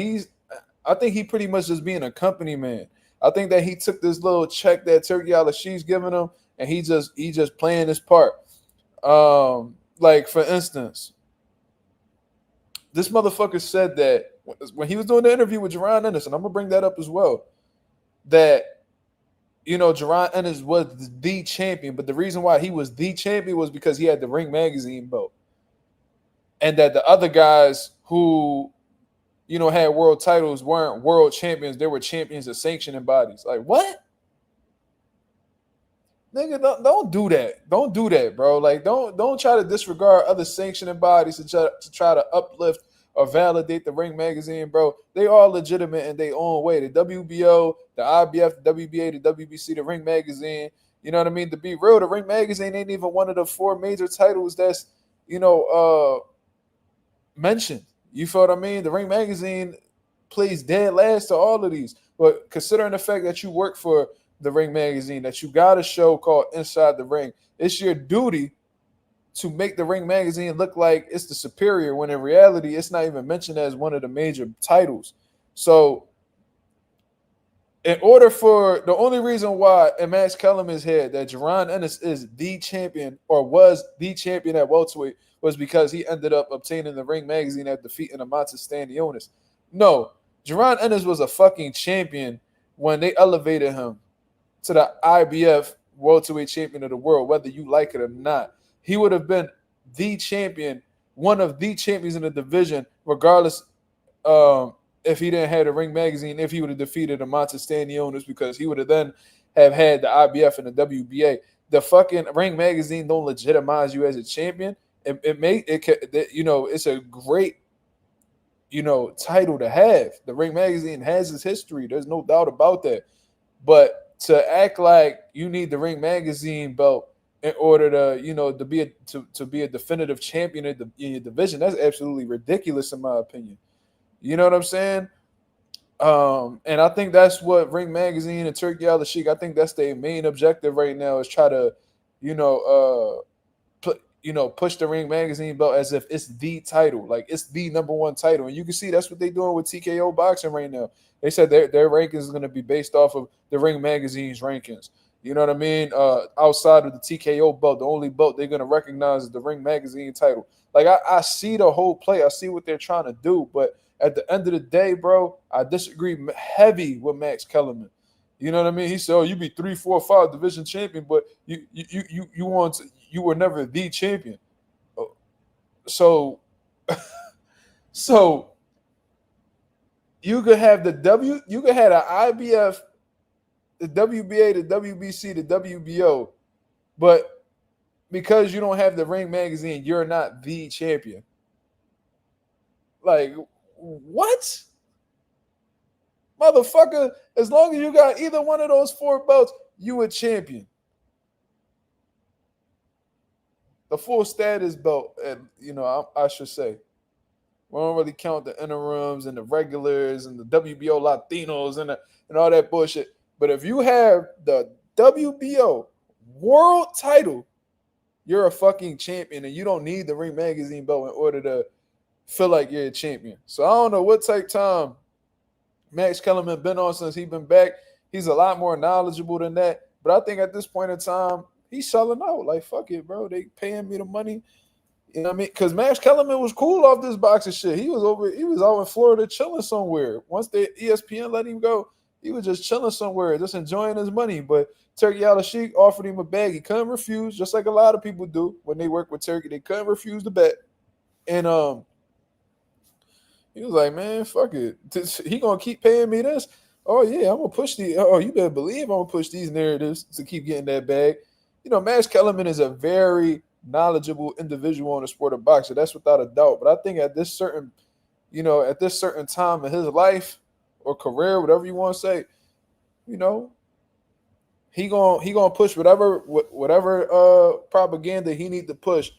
I think he pretty much just being a company man. I think that he took this little check that Turkey Al-She's giving him, and he just playing his part. Like for instance, this motherfucker said that when he was doing the interview with Jaron Ennis, and I'm gonna bring that up as well, that you know Jaron Ennis was the champion, but the reason why he was the champion was because he had the Ring magazine belt, and that the other guys who had world titles weren't world champions. They were champions of sanctioning bodies. Like, what? Nigga, don't do that. Don't do that, bro. Like, don't try to disregard other sanctioning bodies to try to uplift or validate the Ring magazine, bro. They are legitimate in their own way. The WBO, the IBF, the WBA, the WBC, the Ring magazine. You know what I mean? To be real, the Ring magazine ain't even one of the 4 major titles that's, mentioned. You feel what I mean? The Ring magazine plays dead last to all of these. But considering the fact that you work for the Ring magazine, that you got a show called Inside the Ring, it's your duty to make the Ring magazine look like it's the superior, when in reality, it's not even mentioned as one of the major titles. So in order for the only reason why in Max Kellerman's head that Jaron Ennis is the champion or was the champion at welterweight was because he ended up obtaining the Ring magazine after defeating Amata Stanionis. No, Jaron Ennis was a fucking champion when they elevated him to the IBF welterweight champion of the world, whether you like it or not. He would have been the champion, one of the champions in the division, regardless if he didn't have the Ring magazine, if he would have defeated Amata Stanionis, because he would have then have had the IBF and the WBA. The fucking Ring magazine don't legitimize you as a champion. It's a great, title to have. The Ring magazine has its history. There's no doubt about that. But to act like you need the Ring magazine belt in order to, to be a definitive champion in your division, that's absolutely ridiculous in my opinion. You know what I'm saying? And I think that's what Ring magazine and Turkey Al-Sheikh, I think that's their main objective right now, is try to, push the Ring magazine belt as if it's the title, like it's the number 1 title. And you can see that's what they're doing with TKO boxing right now. They said their rankings is going to be based off of the Ring magazine's rankings. You know what I mean? Outside of the TKO belt, the only belt they're going to recognize is the Ring magazine title. Like, I see the whole play. I see what they're trying to do. But at the end of the day, bro, I disagree heavy with Max Kellerman. You know what I mean? He said, "Oh, you be 3, 4, 5 division champion, but you were never the champion." So, so you could have you could have the IBF, the WBA, the WBC, the WBO, but because you don't have the Ring magazine, you're not the champion. Like, what? Motherfucker, as long as you got either one of those 4 belts, you a champion. The full status belt, and I should say. We don't really count the interims and the regulars and the WBO Latinos and all that bullshit. But if you have the WBO world title, you're a fucking champion, and you don't need the Ring magazine belt in order to feel like you're a champion. So I don't know what type time Max Kellerman been on since he been back. He's a lot more knowledgeable than that. But I think at this point in time, he's selling out. Like, fuck it, bro. They paying me the money. You know what I mean? Because Max Kellerman was cool off this boxing shit. He was out in Florida chilling somewhere. Once the ESPN let him go, he was just chilling somewhere, just enjoying his money. But Turkey Al-Sheikh offered him a bag. He couldn't refuse, just like a lot of people do when they work with Turkey. They couldn't refuse the bet. And he was like, man, fuck it. He gonna keep paying me this. Oh yeah, I'm gonna push you better believe I'm gonna push these narratives to keep getting that bag. Max Kellerman is a very knowledgeable individual in the sport of boxing. That's without a doubt. But I think at this certain time in his life or career, whatever you want to say, he gonna push whatever propaganda he need to push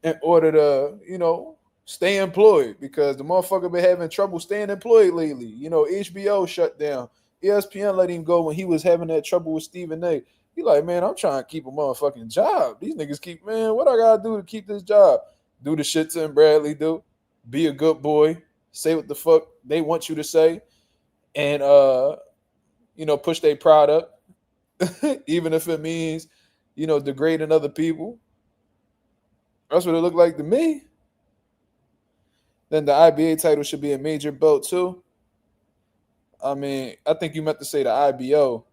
in order to stay employed, because the motherfucker been having trouble staying employed lately. HBO shut down. ESPN let him go when he was having that trouble with Stephen A. He like, man, I'm trying to keep a motherfucking job. These niggas man, what I gotta do to keep this job? Do the shit Tim Bradley do. Be a good boy. Say what the fuck they want you to say. And, push their product. Even if it means, degrading other people. That's what it looked like to me. Then the IBA title should be a major belt too. I mean, I think you meant to say the IBO.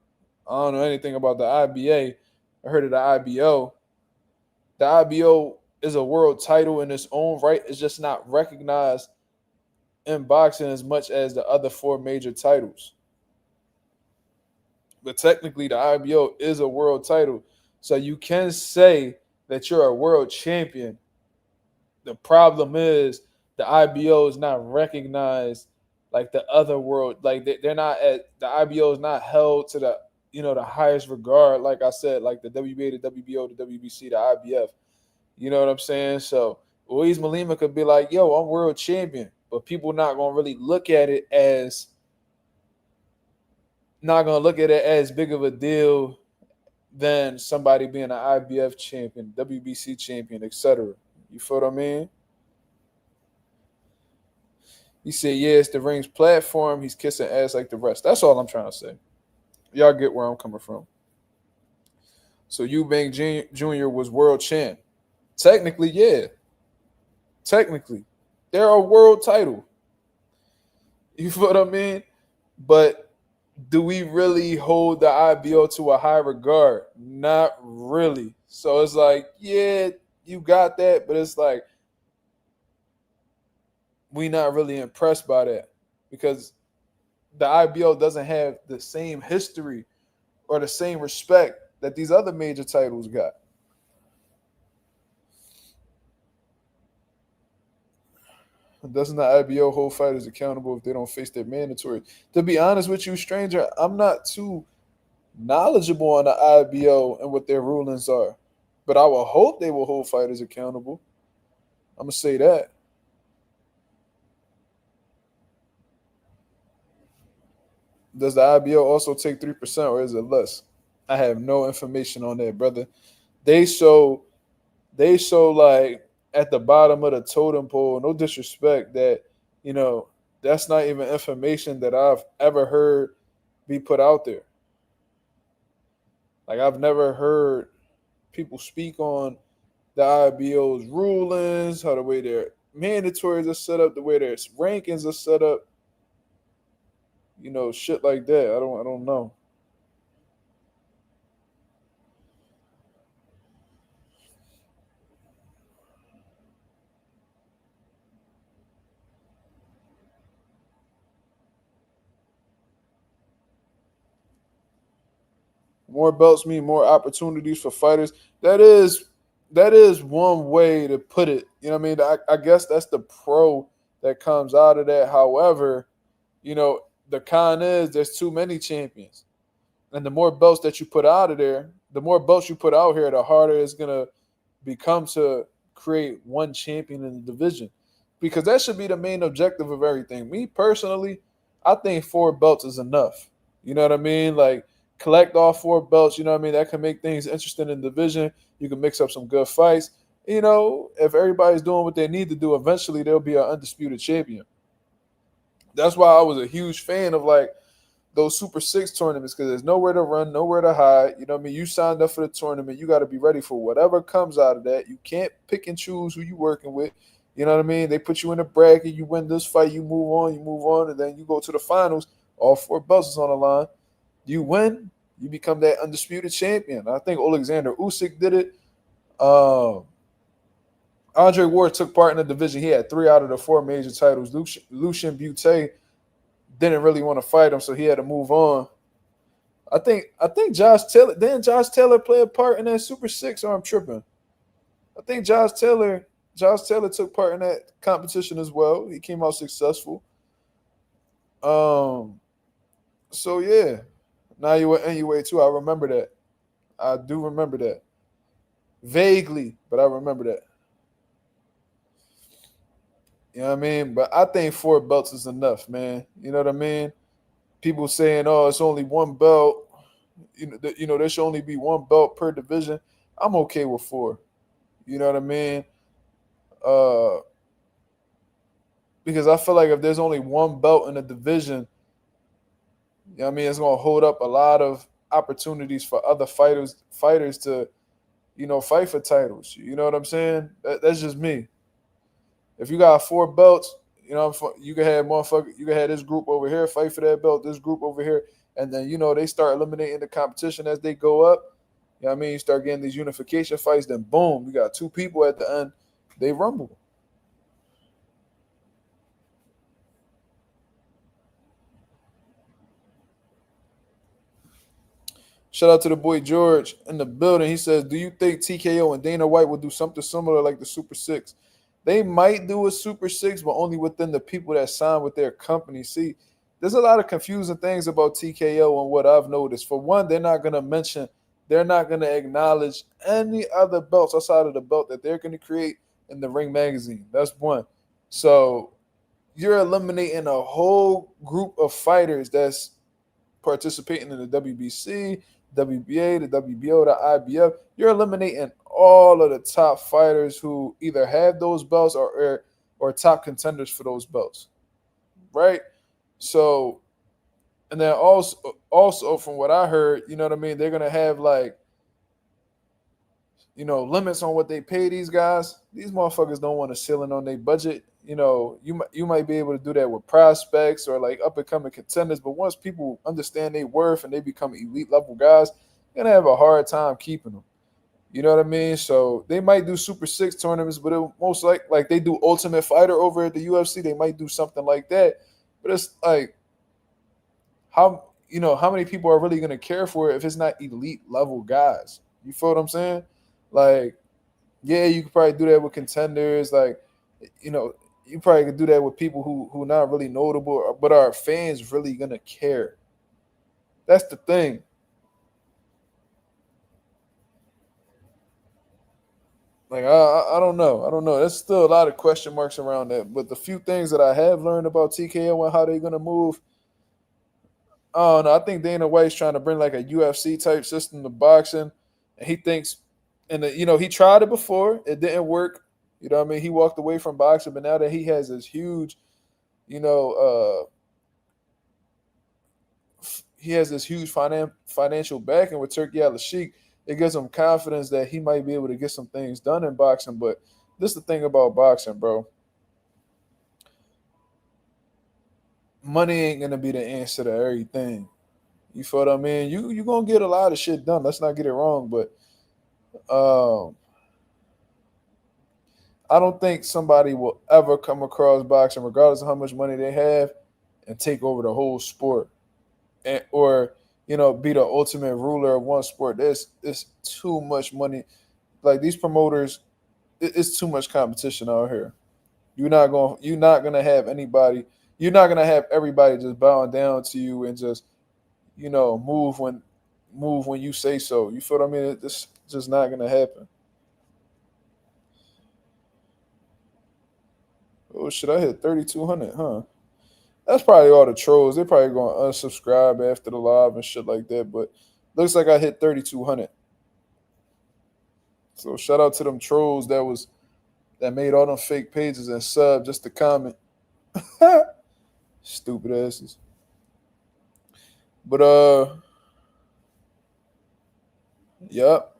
I don't know anything about the IBA. I heard of the IBO. The IBO is a world title in its own right. It's just not recognized in boxing as much as the other 4 major titles. But technically, the IBO is a world title. So you can say that you're a world champion. The problem is the IBO is not recognized like the other world. Like they're not the IBO is not held to the the highest regard, like I said, like the WBA, the WBO, the WBC, the IBF. You know what I'm saying? So Luis Malima could be like, yo, I'm world champion, but people not gonna really look at it as big of a deal than somebody being an IBF champion, WBC champion, etc. You feel what I mean? He said, yeah, it's the Ring's platform. He's kissing ass like the rest. That's all I'm trying to say. Y'all get where I'm coming from. So Eubank Jr. was world champ. Technically, yeah. Technically. They're a world title. You feel what I mean? But do we really hold the IBO to a high regard? Not really. So it's like, yeah, you got that, but it's like, we not really impressed by that because the IBO doesn't have the same history or the same respect that these other major titles got. Doesn't the IBO hold fighters accountable if they don't face their mandatory? To be honest with you, stranger, I'm not too knowledgeable on the IBO and what their rulings are, but I will hope they will hold fighters accountable. I'm going to say that. Does the IBO also take 3% or is it less? I have no information on that, brother. They show like at the bottom of the totem pole, no disrespect, that, that's not even information that I've ever heard be put out there. Like, I've never heard people speak on the IBO's rulings, how the way they're mandatories are set up, the way their rankings are set up. You know, shit like that. I don't know. More belts mean more opportunities for fighters. That is one way to put it. You know what I mean? I guess that's the pro that comes out of that. However, you know, the con is there's too many champions. And the more belts that you put out of there, the more belts you put out here, the harder it's gonna become to create one champion in the division. Because that should be the main objective of everything. Me personally, I think 4 belts is enough. You know what I mean? Like, collect all 4 belts, you know what I mean? That can make things interesting in the division. You can mix up some good fights. You know, if everybody's doing what they need to do, eventually there'll be an undisputed champion. That's why I was a huge fan of like those Super 6 tournaments, because there's nowhere to run, nowhere to hide. You know what I mean? You signed up for the tournament. You got to be ready for whatever comes out of that. You can't pick and choose who you're working with. You know what I mean? They put you in a bracket. You win this fight, you move on, and then you go to the finals. All 4 belts is on the line. You win, you become that undisputed champion. I think Alexander Usyk did it. Andre Ward took part in the division. He had 3 out of the 4 major titles. Lucien Butte didn't really want to fight him, so he had to move on. I think Josh Taylor, didn't Josh Taylor play a part in that Super 6, or I'm tripping? I think Josh Taylor took part in that competition as well. He came out successful. So yeah. Now you were anyway too. I remember that. I do remember that. Vaguely, but I remember that. You know what I mean? But I think 4 belts is enough, man. You know what I mean? People saying, "Oh, it's only 1 belt." You know, there should only be 1 belt per division. I'm okay with 4. You know what I mean? Because I feel like if there's only 1 belt in a division, you know what I mean, it's gonna hold up a lot of opportunities for other fighters to, you know, fight for titles. You know what I'm saying? That's just me. If you got 4 belts, you know, you can have this group over here fight for that belt, this group over here, and then, you know, they start eliminating the competition as they go up. You know what I mean? You start getting these unification fights, then boom, you got 2 people at the end, they rumble. Shout out to the boy George in the building. He says, do you think TKO and Dana White will do something similar like the Super 6? They might do a Super 6, but only within the people that sign with their company. See, there's a lot of confusing things about TKO and what I've noticed. For one, they're not going to acknowledge any other belts outside of the belt that they're going to create in the Ring magazine. That's one. So you're eliminating a whole group of fighters that's participating in the WBC, WBA, the WBO, the IBF. You're eliminating all of the top fighters who either have those belts or top contenders for those belts, right? So, and then also from what I heard, you know what I mean, they're gonna have like, you know, limits on what they pay these guys. These motherfuckers don't want to ceiling on their budget. You know, you might be able to do that with prospects or like up and coming contenders, but once people understand their worth and they become elite level guys, you're gonna have a hard time keeping them. You know what I mean? So they might do Super 6 tournaments, but it most like they do Ultimate Fighter over at the UFC. They might do something like that. But it's like, how many people are really gonna care for it if it's not elite level guys? You feel what I'm saying? Like, yeah, you could probably do that with contenders. Like, you know, you probably could do that with people who not really notable, but are fans really gonna care? That's the thing. Like, I don't know. There's still a lot of question marks around that. But the few things that I have learned about TKO and how they're gonna move, I don't know. I think Dana White's trying to bring like a UFC type system to boxing, and he thinks, and you know, he tried it before, it didn't work. You know what I mean? He walked away from boxing, but now that he has this huge, you know, he has this huge financial backing with Turki Al-Sheikh, it gives him confidence that he might be able to get some things done in boxing. But this is the thing about boxing, bro. money ain't gonna be the answer to everything. You feel what I mean? You gonna get a lot of shit done. Let's not get it wrong, but I don't think somebody will ever come across boxing, regardless of how much money they have, and take over the whole sport, or be the ultimate ruler of one sport. It's too much money. Like these promoters, it's too much competition out here. You're not gonna have anybody. You're not gonna have everybody just bowing down to you and just move when you say so. You feel what I mean? It's just not gonna happen. Oh shit! I hit 3,200, huh? That's probably all the trolls. They probably gonna unsubscribe after the live and shit like that. But looks like I hit 3,200. So shout out to them trolls that made all them fake pages and sub just to comment. Stupid asses. But yep.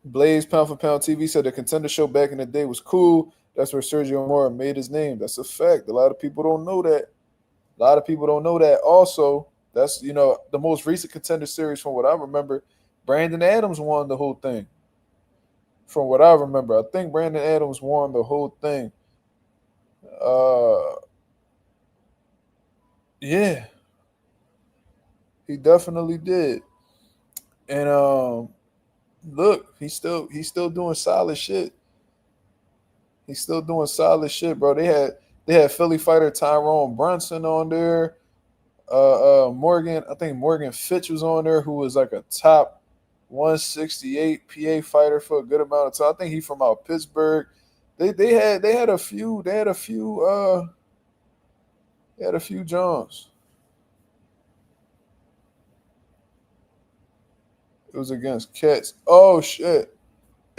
Blaze Pound for Pound TV said the Contender Show back in the day was cool. That's where Sergio Mora made his name. That's a fact. A lot of people don't know that. Also, that's the most recent Contender Series from what I remember. Brandon Adams won the whole thing. From what I remember, I think Brandon Adams won the whole thing. Yeah, he definitely did. And look, he's still doing solid shit. He's still doing solid shit, bro. They had Philly fighter Tyrone Brunson on there. Morgan, I think Morgan Fitch was on there, who was like a top 168 PA fighter for a good amount of time. I think he from out Pittsburgh. They had a few Johns. It was against Cats. Oh shit.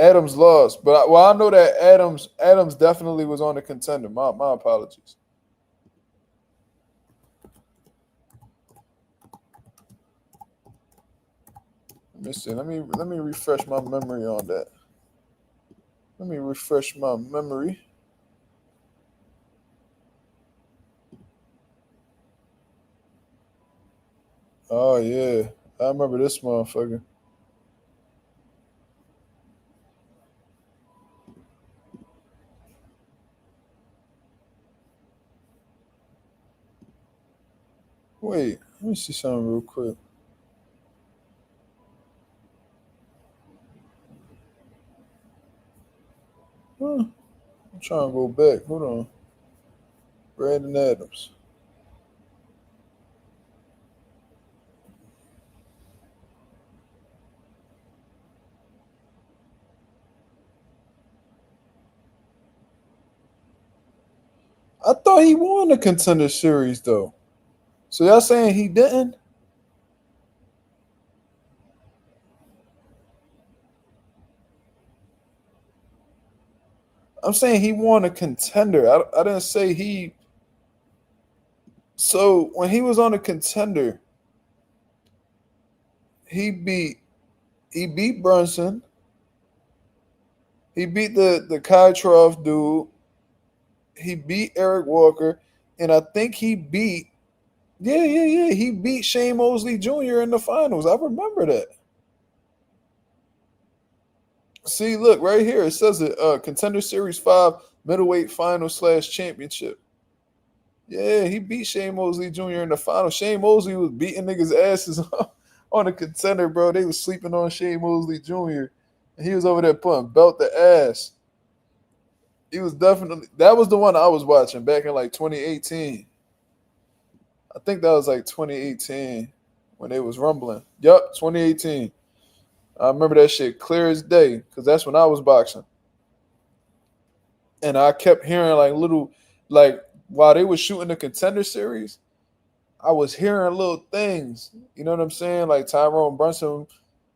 Adams lost, but I know that Adams definitely was on the Contender. My apologies. Let me see. Let me refresh my memory on that. Let me refresh my memory. Oh yeah, I remember this motherfucker. Wait, let me see something real quick. I'm trying to go back. Hold on. Brandon Adams. I thought he won the Contender Series though. So y'all saying he didn't? I'm saying he won a Contender. I didn't say he. So when he was on a Contender, he beat Brunson. He beat the Kytroff dude. He beat Eric Walker, and I think he beat. Yeah. He beat Shane Mosley Jr. in the finals. I remember that. See, look right here. It says it. Contender Series 5 middleweight final / championship. Yeah, he beat Shane Mosley Jr. in the final. Shane Mosley was beating niggas' asses on the Contender, bro. They was sleeping on Shane Mosley Jr. And he was over there putting belt to ass. He was definitely. That was the one I was watching back in like 2018. I think that was like 2018 when they was rumbling. Yup, 2018. I remember that shit clear as day because that's when I was boxing. And I kept hearing like while they were shooting the Contender Series, I was hearing little things. You know what I'm saying? Like Tyrone Brunson,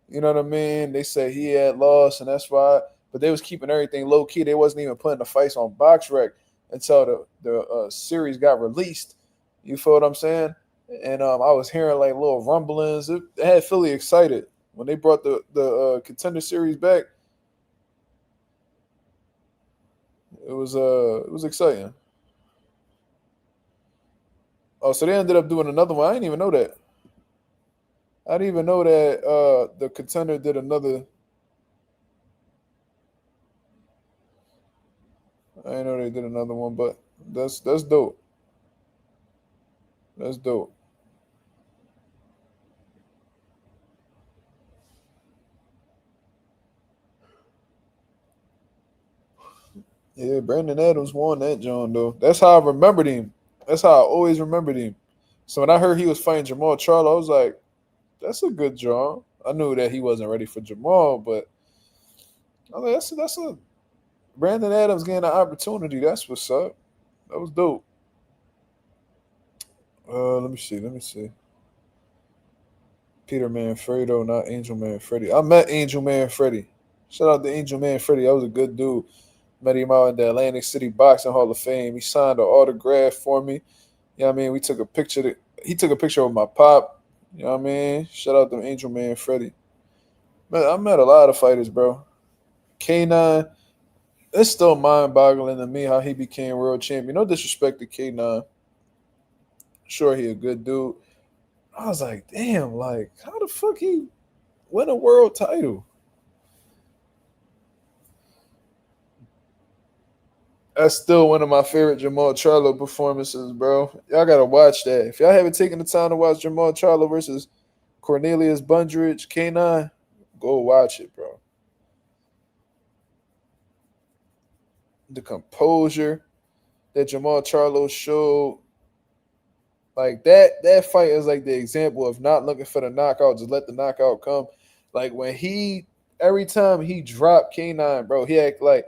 you know what I mean? They said he had lost and that's why. But they was keeping everything low key. They wasn't even putting the fights on BoxRec until the series got released. You feel what I'm saying? And I was hearing like little rumblings. It had Philly excited when they brought the Contender Series back. It was exciting. Oh, so they ended up doing another one. I didn't even know that. I didn't even know that the Contender did another. I didn't know they did another one, but that's dope. That's dope. Yeah, Brandon Adams won that John though. That's how I remembered him. That's how I always remembered him. So when I heard he was fighting Jamal Charlo, I was like, that's a good John. I knew that he wasn't ready for Jamal, but I was like, that's a Brandon Adams getting an opportunity. That's what's up. That was dope. Let me see. Peter Manfredo, not Angel Manfredi. I met Angel Manfredi. Shout out to Angel Manfredi. That was a good dude. Met him out in the Atlantic City Boxing Hall of Fame. He signed an autograph for me. You know what I mean? We took a picture. He took a picture with my pop. You know what I mean? Shout out to Angel Manfredi. Man, I met a lot of fighters, bro. K9, it's still mind-boggling to me how he became world champion. No disrespect to K9. Sure, he a good dude. I was like, damn, like, how the fuck he win a world title? That's still one of my favorite Jamal Charlo performances, bro. Y'all gotta watch that. If y'all haven't taken the time to watch Jamal Charlo versus Cornelius Bundridge, K9, go watch it, bro. The composure that Jamal Charlo showed, like that fight is like the example of not looking for the knockout, just let the knockout come. Like when every time he dropped K9, bro, he act like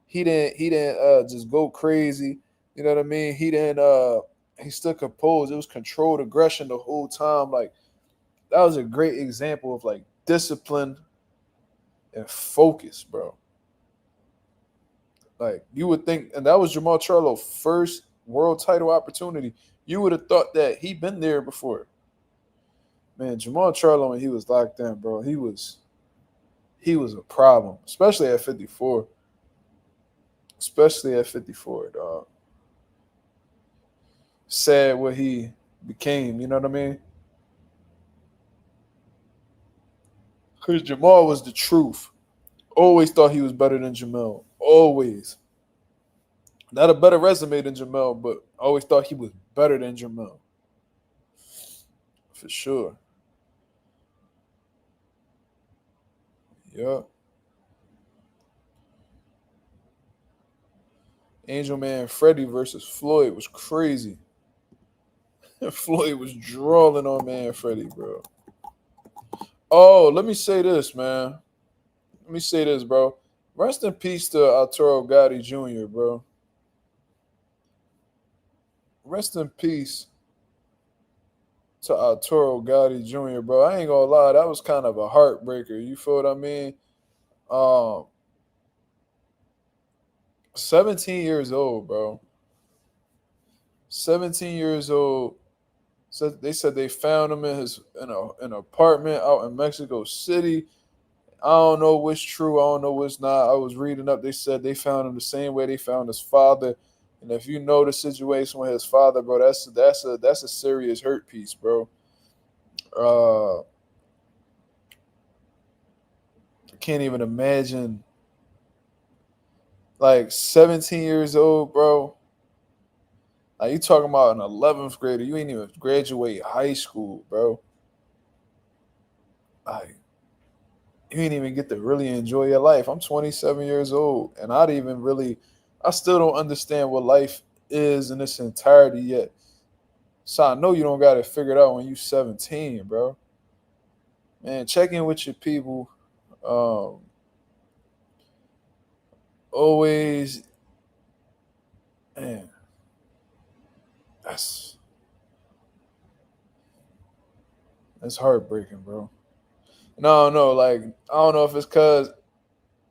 he didn't just go crazy. You know what I mean? He still composed. It was controlled aggression the whole time. Like that was a great example of like discipline and focus, bro. Like you would think, and that was Jamal Charlo's first world title opportunity. You would have thought that he'd been there before. Man, Jamal Charlo, when he was locked in, bro, he was a problem, especially at 54. Especially at 54, dog. Sad what he became, you know what I mean? Because Jamal was the truth. Always thought he was better than Jamel. Always. Not a better resume than Jamel, but always thought he was better than Jamel. For sure. Yeah. Angel Manfredi versus Floyd was crazy. Floyd was drawing on Manfredi, bro. Oh, let me say this, man. Let me say this, bro. Rest in peace to Arturo Gatti Jr., bro. Rest in peace to Arturo Gatti Jr., bro. I ain't gonna lie, that was kind of a heartbreaker. You feel what I mean? 17 years old, bro. 17 years old. So they said they found him in an apartment out in Mexico City. I don't know what's true. I don't know what's not. I was reading up. They said they found him the same way they found his father. And if you know the situation with his father, bro, that's a serious hurt piece, bro. I can't even imagine. Like 17 years old, bro. Like you talking about an 11th grader. You ain't even graduate high school, bro. Like you ain't even get to really enjoy your life. I'm 27 years old, and I still don't understand what life is in its entirety yet. So I know you don't got it figured out when you 17, bro. Man, check in with your people. Always, man. That's heartbreaking, bro. No, like I don't know if it's because,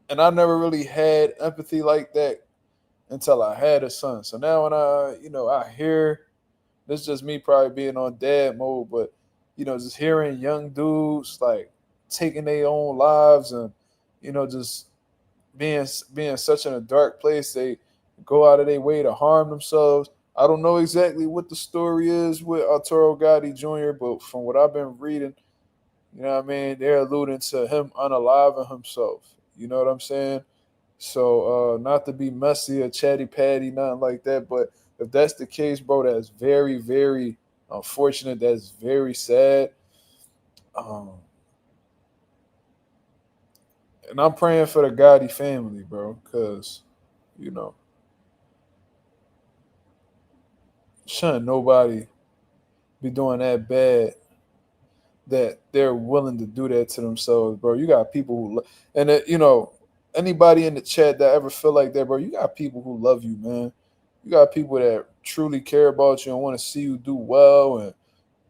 and I never really had empathy like that until I had a son. So now when I hear, this is just me probably being on dad mode, but just hearing young dudes like taking their own lives and just being such in a dark place, they go out of their way to harm themselves. I don't know exactly what the story is with Arturo Gotti Jr., but from what I've been reading, you know what I mean, they're alluding to him unaliving himself. You know what I'm saying? So not to be messy or chatty patty, nothing like that. But if that's the case, bro, that's very, very unfortunate. That's very sad. And I'm praying for the Gotti family, bro, because, you know, shouldn't nobody be doing that bad that they're willing to do that to themselves, bro. You got people who, and you know, anybody in the chat that ever feel like that, bro, you got people who love you, man. You got people that truly care about you and want to see you do well, and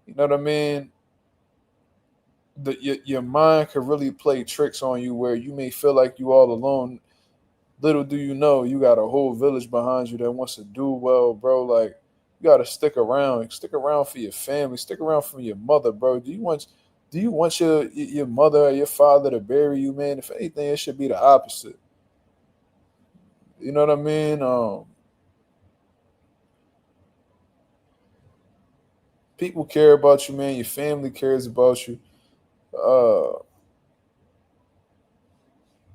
you know what I mean. Your mind could really play tricks on you where you may feel like you all alone. Little do you know, you got a whole village behind you that wants to do well, bro. Like, you gotta stick around. Stick around for your family. Stick around for your mother, bro. Do you want your mother or your father to bury you, man? If anything, it should be the opposite. You know what I mean? People care about you, man. Your family cares about you.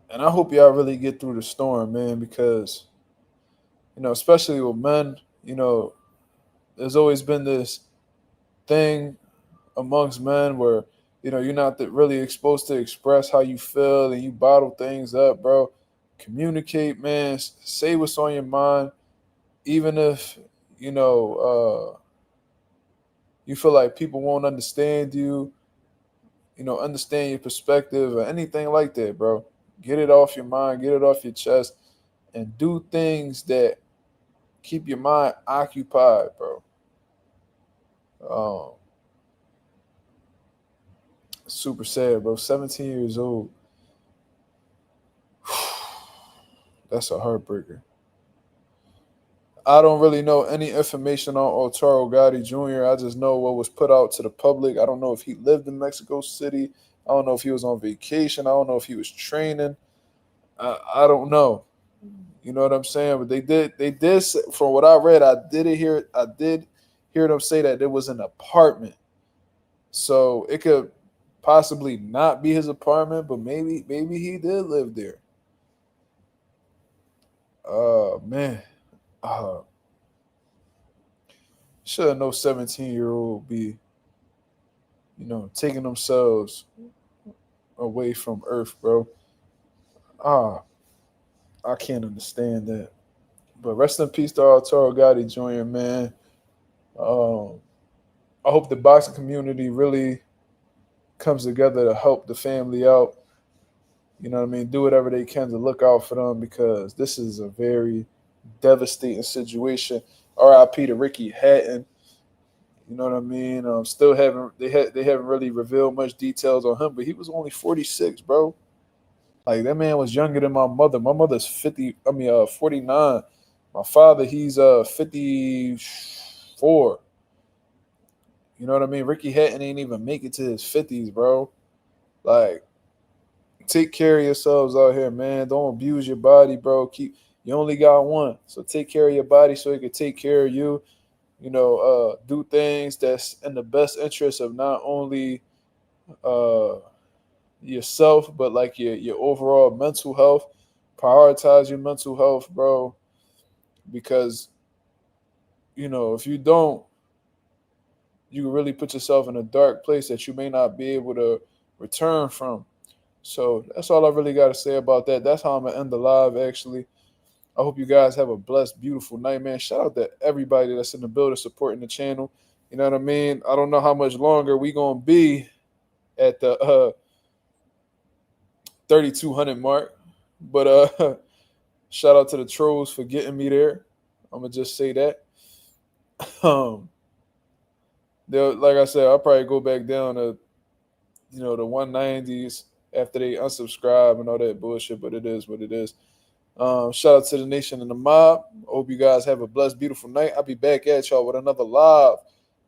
And I hope y'all really get through the storm, man, because, you know, especially with men, you know, there's always been this thing amongst men where, you know, you're not really exposed to express how you feel and you bottle things up, bro. Communicate, man. Say what's on your mind, even if, you know, you feel like people won't understand you, you know, understand your perspective or anything like that, bro. Get it off your mind, get it off your chest, and do things that keep your mind occupied, bro. Super sad, bro. 17 years old. That's a heartbreaker. I don't really know any information on Arturo Gotti Jr. I just know what was put out to the public. I don't know if he lived in Mexico City. I don't know if he was on vacation. I don't know if he was training. I don't know. You know what I'm saying? But they did from what I read, I did hear them say that there was an apartment. So it could possibly not be his apartment, but maybe he did live there. Man. Should no 17-year-old be, you know, taking themselves away from Earth, bro? I can't understand that. But rest in peace to Arturo Gotti Jr., man. I hope the boxing community really comes together to help the family out. You know what I mean? Do whatever they can to look out for them because this is a very devastating situation. R.I.P. to Ricky Hatton. You know what I mean? Still haven't really revealed much details on him, but he was only 46, bro. Like, that man was younger than my mother. My mother's 49. My father, he's 54. You know what I mean? Ricky Hatton ain't even make it to his 50s, bro. Like, take care of yourselves out here, man. Don't abuse your body, bro. You only got one. So take care of your body so it can take care of you. You know, do things that's in the best interest of not only yourself, but like your overall mental health. Prioritize your mental health, bro. Because, you know, if you don't, you can really put yourself in a dark place that you may not be able to return from. So that's all I really got to say about that. That's how I'm going to end the live, actually. I hope you guys have a blessed, beautiful night, man. Shout out to everybody that's in the building supporting the channel. You know what I mean? I don't know how much longer we going to be at the 3,200 mark. But shout out to the trolls for getting me there. I'm going to just say that. Like I said, I'll probably go back down to, you know, the 190s after they unsubscribe and all that bullshit, but it is what it is. Shout out to the nation and the mob. Hope you guys have a blessed, beautiful night. I'll be back at y'all with another live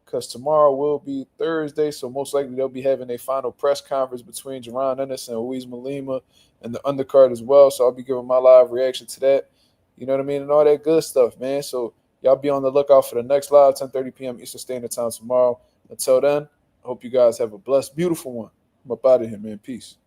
because tomorrow will be Thursday, so most likely they'll be having a final press conference between Jaron, Ennis, and Louise Malima and the undercard as well, so I'll be giving my live reaction to that. You know what I mean? And all that good stuff, man. So Y'all be on the lookout for the next live, 10:30 p.m. Eastern Standard Time tomorrow. Until then, I hope you guys have a blessed, beautiful one. I'm up out of here, man. Peace.